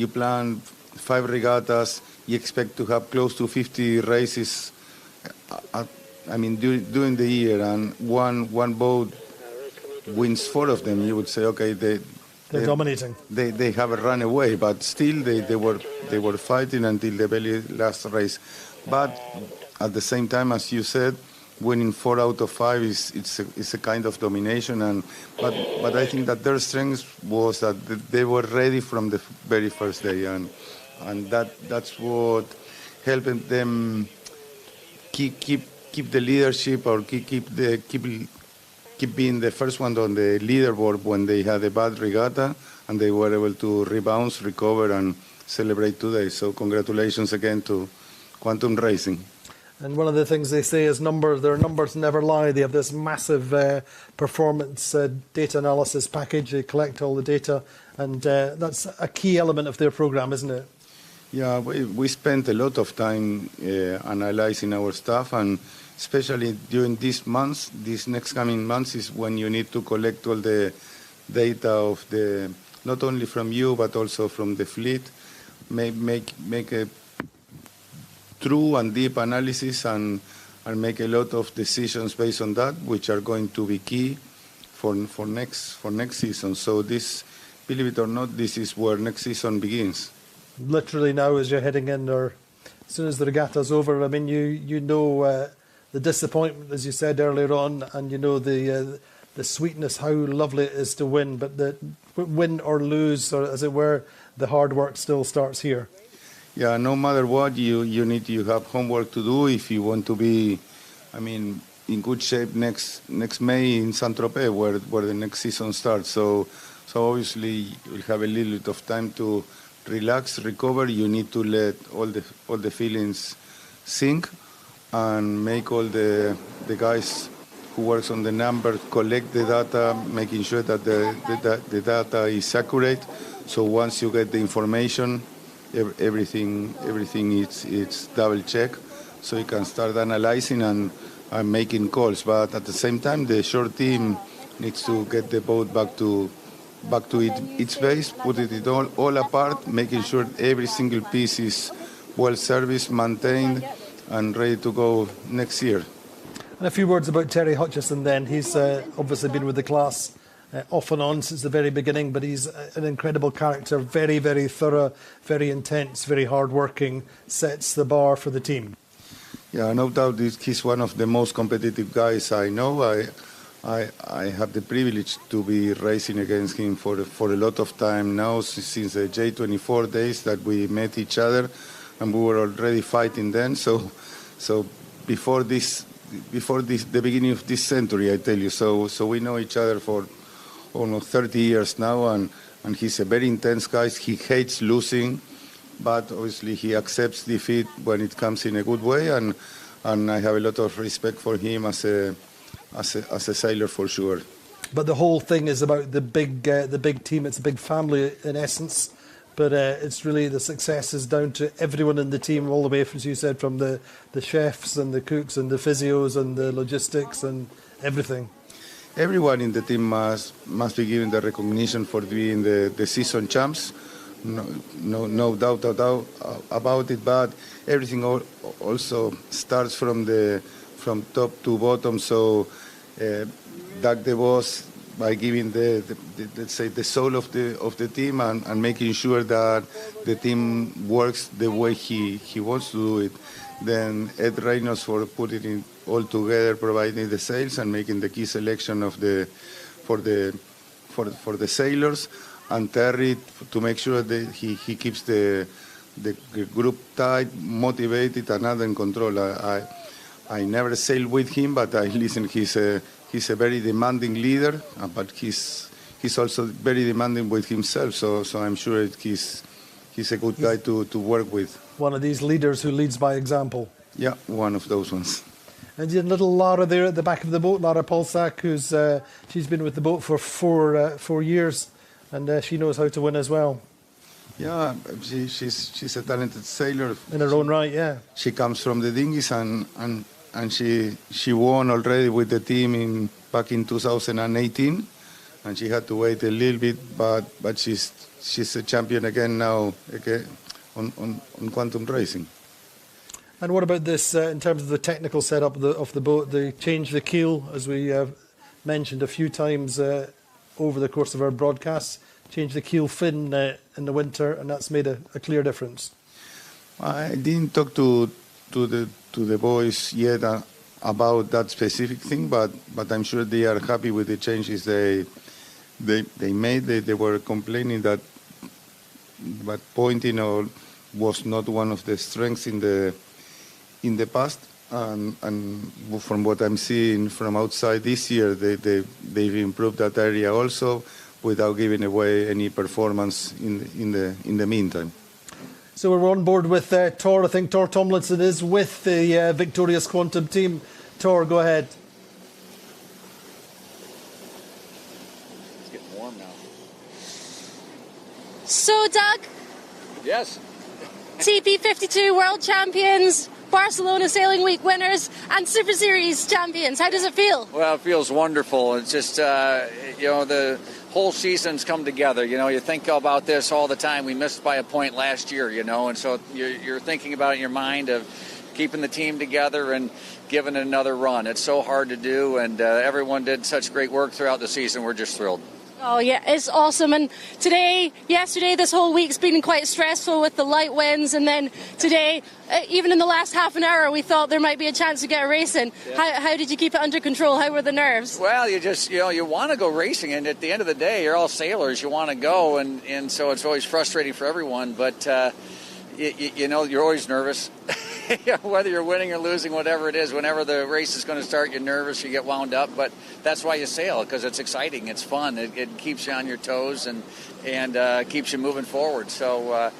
plan 5 regattas, you expect to have close to 50 races. During the year, and one boat wins 4 of them, you would say, okay, they're dominating. They have a run away, but still they were fighting until the very last race. But at the same time, as you said, winning 4 out of 5 is a kind of domination. But I think that their strength was that they were ready from the very first day, and that's what helped them keep the leadership, or keep being the first one on the leaderboard when they had a bad regatta, and they were able to rebound, recover, and celebrate today. So congratulations again to Quantum Racing. And one of the things they say is their numbers never lie. They have this massive performance data analysis package. They collect all the data, and that's a key element of their program, isn't it? Yeah, we spent a lot of time analyzing our stuff, and especially during these next coming months is when you need to collect all the data of not only from you but also from the fleet, make a true and deep analysis and make a lot of decisions based on that, which are going to be key for next season. So this, believe it or not, this is where next season begins. Literally now, as you're heading in, or as soon as the regatta's over, I mean, you know the disappointment, as you said earlier on, and you know the sweetness, how lovely it is to win, but the win or lose, or as it were, the hard work still starts here. Yeah, no matter what, you have homework to do if you want to be, in good shape next May in Saint-Tropez, where the next season starts. So obviously you'll have a little bit of time to relax, recover. You need to let all the feelings sink, and make all the guys who works on the numbers, collect the data, making sure that the data is accurate. So once you get the information, everything it's double check, so you can start analyzing and making calls. But at the same time, the shore team needs to get the boat back to its base, put it all apart, making sure every single piece is well serviced, maintained, and ready to go next year. And a few words about Terry Hutchison then. He's obviously been with the class off and on since the very beginning, but he's an incredible character, very, very thorough, very intense, very hard-working, sets the bar for the team. Yeah, no doubt he's one of the most competitive guys I know. I have the privilege to be racing against him for a lot of time now, since the J24 days that we met each other, and we were already fighting then. So before the beginning of this century, I tell you. So we know each other for almost 30 years now, and he's a very intense guy. He hates losing, but obviously he accepts defeat when it comes in a good way, and I have a lot of respect for him as a sailor for sure. But the whole thing is about the big team. It's a big family in essence. But it's really, the success is down to everyone in the team, all the way, as you said, from the chefs and the cooks and the physios and the logistics and everything. Everyone in the team must be given the recognition for being the season champs. No doubt about it. But everything also starts from top to bottom. So Doug DeVos, by giving let's say the soul of the team and making sure that the team works the way he wants to do it. Then Ed Reynolds for putting it all together, providing the sails and making the key selection for the sailors, and Terry to make sure that he keeps the group tight, motivated, and under control. I never sailed with him, but I listen. He's a very demanding leader, but he's also very demanding with himself. So I'm sure he's a good guy to work with. One of these leaders who leads by example. Yeah, one of those ones. And you had little Lara there at the back of the boat, Lara Polsak, she's been with the boat for 4 years, and she knows how to win as well. Yeah, she's a talented sailor. In her own right, yeah. She comes from the dinghies and she won already with the team back in 2018, and she had to wait a little bit, but she's a champion again now on quantum racing. And what about this in terms of the technical setup of the boat? They changed the keel, as we mentioned a few times over the course of our broadcasts. Changed the keel fin in the winter, and that's made a clear difference. I didn't talk to the boys yet about that specific thing, but I'm sure they are happy with the changes they made. They were complaining that pointing was not one of the strengths in the past, and from what I'm seeing from outside this year, they've improved that area also, without giving away any performance in the meantime. So we're on board with Tor. I think Tor Tomlinson is with the victorious Quantum team. Tor, go ahead. It's getting warm now. So, Doug? Yes? TP52 World Champions, Barcelona Sailing Week winners, and Super Series champions. How does it feel? Well, it feels wonderful. It's just, the whole season's come together. You think about this all the time. We missed by a point last year, and so you're thinking about it in your mind of keeping the team together and giving it another run. It's so hard to do, and everyone did such great work throughout the season. We're just thrilled. Oh, yeah, it's awesome. And yesterday, this whole week's been quite stressful with the light winds. And then today, even in the last half an hour, we thought there might be a chance to get racing. Yeah. How did you keep it under control? How were the nerves? Well, you just, you want to go racing. And at the end of the day, you're all sailors. You want to go. And so it's always frustrating for everyone. But, you're always nervous. Whether you're winning or losing, whatever it is, whenever the race is going to start, you're nervous, you get wound up. But that's why you sail, because it's exciting, it's fun, it keeps you on your toes and keeps you moving forward. So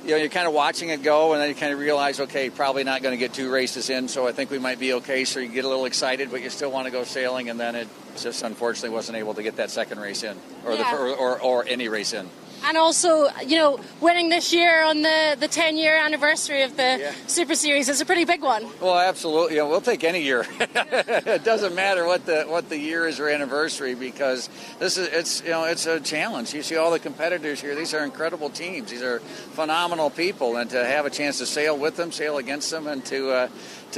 you're kind of watching it go, and then you kind of realize, okay, probably not going to get 2 races in, so I think we might be okay. So you get a little excited, but you still want to go sailing, and then it just unfortunately wasn't able to get that second race in, or or any race in. And also, winning this year on the 10-year anniversary of the Super Series is a pretty big one. Well, absolutely. We'll take any year. It doesn't matter what the year is or anniversary, because it's a challenge. You see all the competitors here. These are incredible teams. These are phenomenal people, and to have a chance to sail with them, sail against them, and to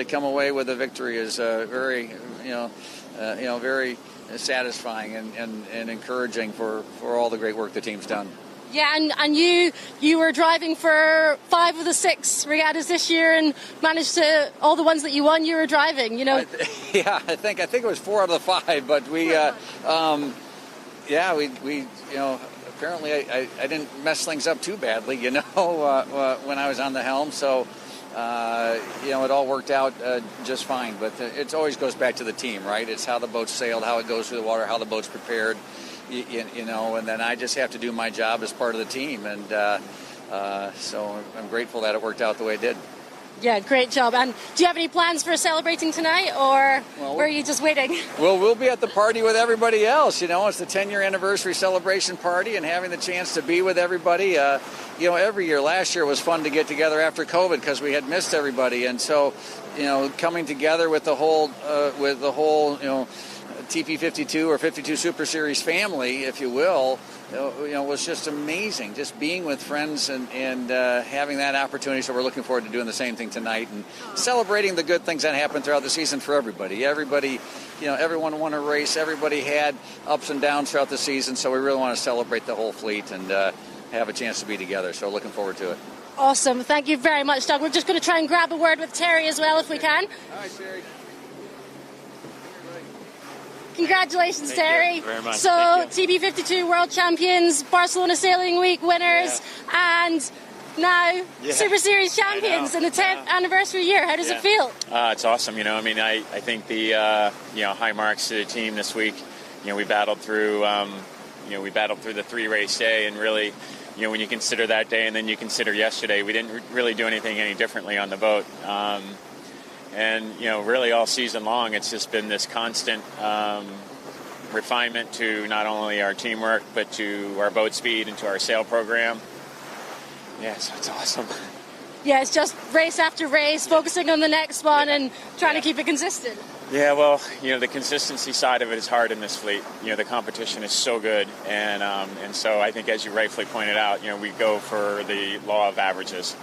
come away with a victory is very very satisfying and encouraging for all the great work the team's done. Yeah, and you were driving for 5 of the 6 regattas this year and managed to, all the ones that you won, you were driving, I think it was 4 out of the 5, but we apparently I didn't mess things up too badly, when I was on the helm, so it all worked out just fine. But it always goes back to the team, right? It's how the boat's sailed, how it goes through the water, how the boat's prepared. And then I just have to do my job as part of the team, and so I'm grateful that it worked out the way it did. Yeah, great job. And do you have any plans for celebrating tonight, or were you just waiting? Well, we'll be at the party with everybody else. It's the 10-year anniversary celebration party, and having the chance to be with everybody. Every year. Last year was fun to get together after COVID because we had missed everybody, and so coming together with the whole TP52 or 52 Super Series family, if you will, was just amazing. Just being with friends and having that opportunity. So we're looking forward to doing the same thing tonight and celebrating the good things that happen throughout the season for everybody. Everyone won a race. Everybody had ups and downs throughout the season. So we really want to celebrate the whole fleet and have a chance to be together. So looking forward to it. Awesome. Thank you very much, Doug. We're just going to try and grab a word with Terry as well if we can. All right, Terry. Congratulations, Terry. You very much. So, TP52 World Champions, Barcelona Sailing Week winners, and now Super Series champions in the 10th anniversary year. How does it feel? It's awesome. I think the high marks to the team this week. We battled through the 3-race day, and really, when you consider that day and then you consider yesterday, we didn't really do anything any differently on the boat. And, really all season long, it's just been this constant refinement to not only our teamwork, but to our boat speed and to our sail program. Yeah, so it's awesome. Yeah, it's just race after race, focusing on the next one and trying to keep it consistent. Yeah, well, the consistency side of it is hard in this fleet. The competition is so good. And so I think, as you rightfully pointed out, we go for the law of averages.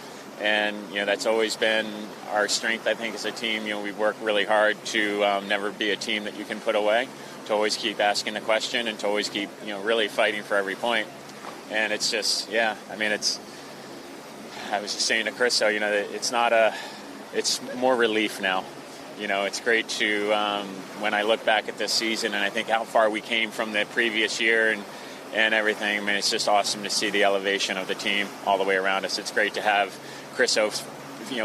And, that's always been our strength, I think, as a team. We work really hard to never be a team that you can put away, to always keep asking the question and to always keep, really fighting for every point. And it's just, I was just saying to Chris, it's more relief now. It's great to, when I look back at this season and I think how far we came from the previous year and everything, it's just awesome to see the elevation of the team all the way around us. It's great to have Chris Oaks,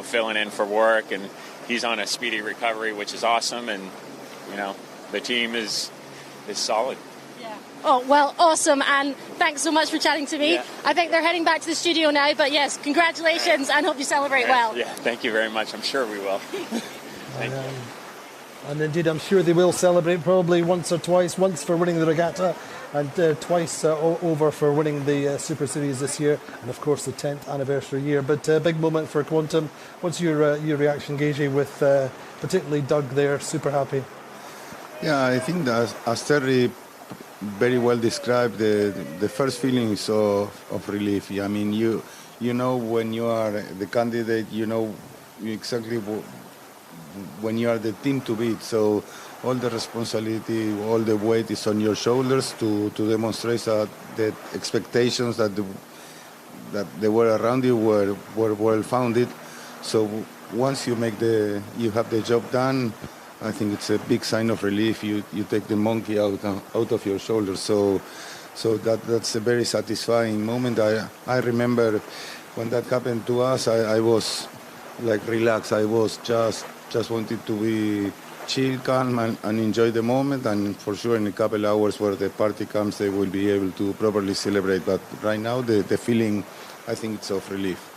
filling in for work, and he's on a speedy recovery, which is awesome, and, the team is solid. Yeah. Oh, well, awesome, and thanks so much for chatting to me. Yeah. I think they're heading back to the studio now, but yes, congratulations, and hope you celebrate well. Yeah, thank you very much. I'm sure we will. Thank you. And indeed, I'm sure they will celebrate probably once or twice, once for winning the regatta and twice over for winning the Super Series this year, and of course the 10th anniversary year. But a big moment for Quantum. What's your reaction, Gagey, with particularly Doug there? Super happy. Yeah, I think that as Terry very well described, the first feeling is of relief. I mean, you know when you are the candidate, you know exactly when you are the team to beat. So all the responsibility, all the weight is on your shoulders to demonstrate that the expectations that they were around you were well founded. So once you have the job done, I think it's a big sign of relief. You take the monkey out of your shoulders. So that's a very satisfying moment. I remember when that happened to us, I was like relaxed. I was just wanted to be chill, calm, and enjoy the moment. And for sure, in a couple hours where the party comes, they will be able to properly celebrate. But right now, the feeling, I think it's of relief.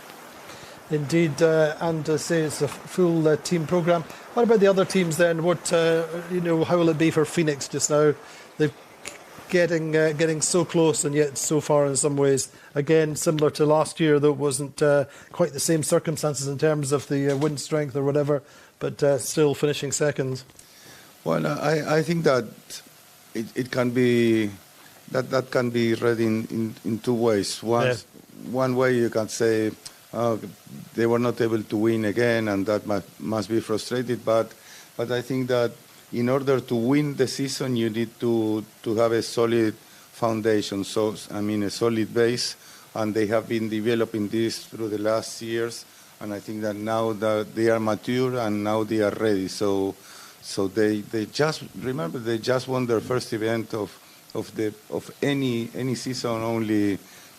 Indeed, and say it's a full team programme. What about the other teams then? What how will it be for Phoenix just now? They're getting so close and yet so far in some ways. Again, similar to last year, though it wasn't quite the same circumstances in terms of the wind strength or whatever, but still finishing second. Well, I think that it can be that can be read in two ways. One way you can say they were not able to win again, and that must be frustrated. But I think that in order to win the season, you need to have a solid foundation. So a solid base, and they have been developing this through the last years. And I think that now that they are mature and now they are ready. So they just remember they just won their first event of any season only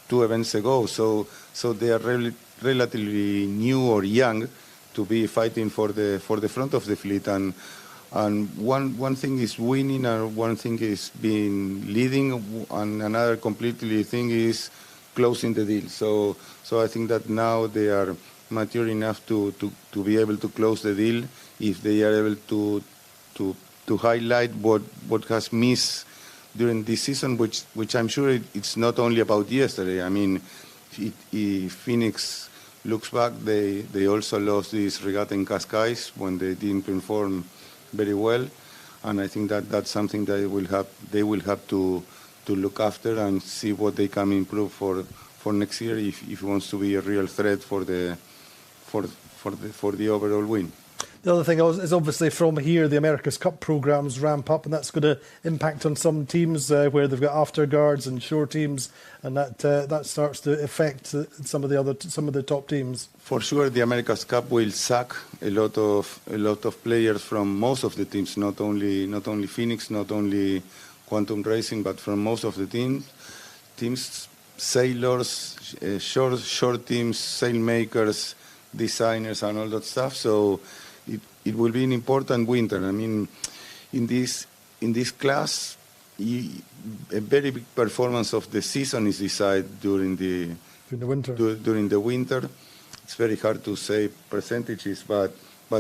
2 events ago. So they are relatively new or young to be fighting for the front of the fleet. And one thing is winning, and one thing is being leading, and another completely thing is closing the deal. So I think that now they are mature enough to be able to close the deal if they are able to highlight what has missed during this season, which I'm sure it's not only about yesterday. I mean, if Phoenix looks back, they also lost this regatta in Cascais when they didn't perform very well, and I think that that's something that they will have to look after and see what they can improve for next year if it wants to be a real threat for the overall win. The other thing is obviously from here the America's Cup programmes ramp up, and that's going to impact on some teams where they've got afterguards and shore teams, and that starts to affect some of the top teams. For sure, the America's Cup will suck a lot of players from most of the teams, not only Phoenix, not only Quantum Racing, but from most of the teams, sailors, short teams, sailmakers, designers, and all that stuff. So it will be an important winter. I mean, in this class, a very big performance of the season is decided during the winter. It's very hard to say percentages, but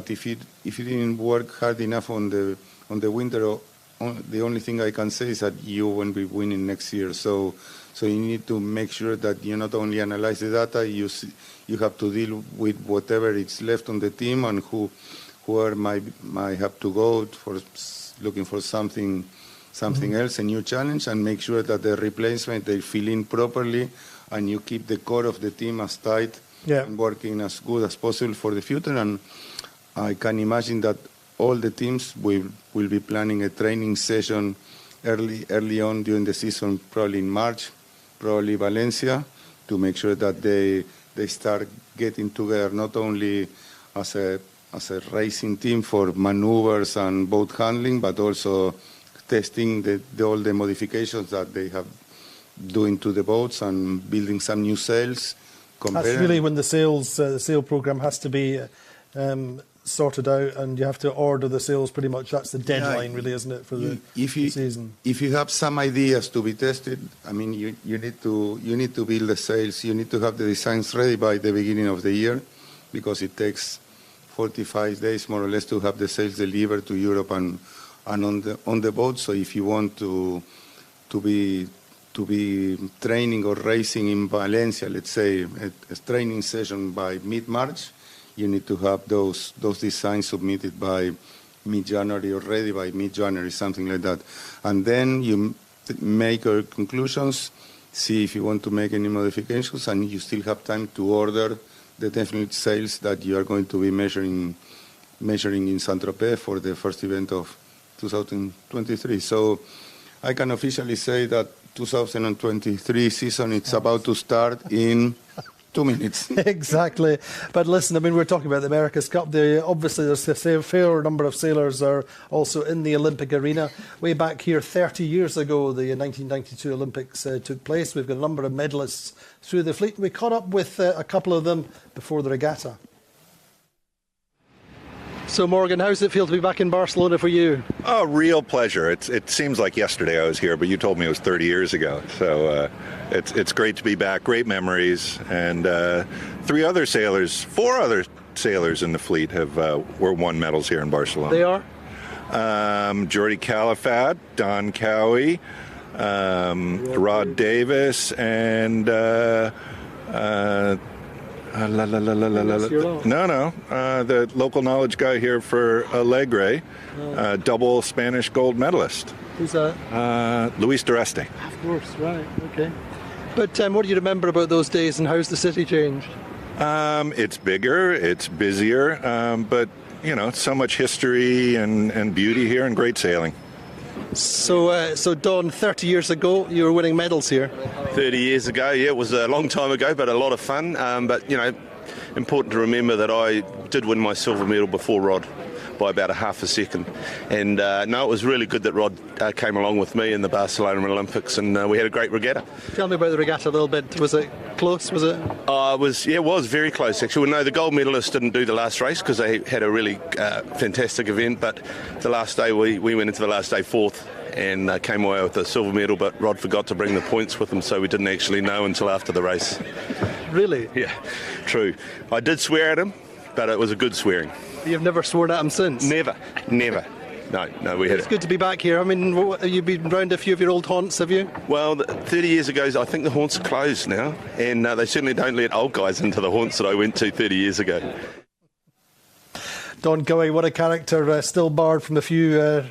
if it didn't work hard enough on the winter, the only thing I can say is that you won't be winning next year. So you need to make sure that you not only analyze the data, you have to deal with whatever is left on the team and who might have to go for looking for something else, a new challenge, and make sure that the replacement they fill in properly, and you keep the core of the team as tight and working as good as possible for the future. And I can imagine that all the teams will be planning a training session early on during the season, probably in March, probably Valencia, to make sure that they start getting together not only as a racing team for maneuvers and boat handling, but also testing all the modifications that they have doing to the boats and building some new sails. That's really when the sail program has to be sorted out, and you have to order the sails pretty much. That's the deadline, really, isn't it, for the season? If you have some ideas to be tested, I mean, you need to build the sails. You need to have the designs ready by the beginning of the year, because it takes 45 days more or less to have the sails delivered to Europe and on the boat. So if you want to be training or racing in Valencia, let's say a training session by mid-March, you need to have those designs submitted by mid-January or ready by mid-January, something like that. And then you make your conclusions, see if you want to make any modifications, and you still have time to order the definite sails that you are going to be measuring in Saint-Tropez for the first event of 2023. So I can officially say that 2023 season, it's about to start in 2 minutes. Exactly. But listen, I mean, we're talking about the America's Cup. Obviously, there's a fair number of sailors are also in the Olympic arena. Way back here, 30 years ago, the 1992 Olympics took place. We've got a number of medalists through the fleet. We caught up with a couple of them before the regatta. So Morgan, how does it feel to be back in Barcelona for you? Oh, real pleasure. It seems like yesterday I was here, but you told me it was 30 years ago. So it's great to be back. Great memories. And 4 other sailors in the fleet have won medals here in Barcelona. They are? Jordi Califat, Don Cowie, Rod Davis, and the local knowledge guy here for Alegre, double Spanish gold medalist. Who's that? Luis Dureste. Of course, right, okay. But what do you remember about those days, and how's the city changed? It's bigger, it's busier, but you know, so much history and beauty here, and great sailing. So Don, 30 years ago, you were winning medals here. 30 years ago, yeah, it was a long time ago, but a lot of fun. But, you know, important to remember that I did win my silver medal before Rod by about a half a second. And, no, it was really good that Rod came along with me in the Barcelona Olympics, and we had a great regatta. Tell me about the regatta a little bit. Was it close, was it? It was very close, actually. Well, no, the gold medalists didn't do the last race because they had a really fantastic event, but the last day we went into the last day fourth and came away with the silver medal, but Rod forgot to bring the points with him, so we didn't actually know until after the race. Really? Yeah, true. I did swear at him, but it was a good swearing. You've never sworn at him since? Never. No, we had It's good to be back here. I mean, you've been round a few of your old haunts, have you? Well, 30 years ago, I think the haunts are closed now, and they certainly don't let old guys into the haunts that I went to 30 years ago. Don Cowie, what a character, still barred from a few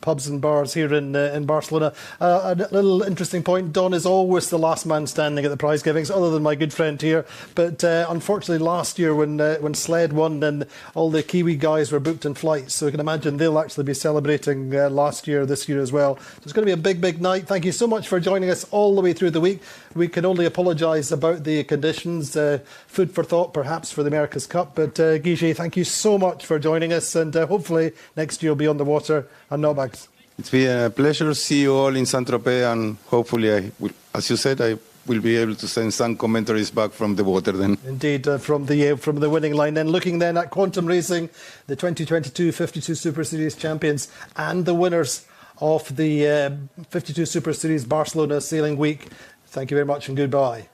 pubs and bars here in Barcelona. A little interesting point, Don is always the last man standing at the prize givings, other than my good friend here. But unfortunately last year when Sled won, then all the Kiwi guys were booked in flights, so you can imagine they'll actually be celebrating this year as well. So it's going to be a big, big night. Thank you so much for joining us all the way through the week. We can only apologise about the conditions. Food for thought, perhaps, for the America's Cup. But Guy, thank you so much for joining us, and hopefully next year you'll be on the water and not bags. It's been a pleasure to see you all in Saint-Tropez, and hopefully, as you said, I will be able to send some commentaries back from the water then. Indeed, from the winning line. Then looking then at Quantum Racing, the 2022 52 Super Series champions and the winners of the 52 Super Series Barcelona Sailing Week. Thank you very much and goodbye.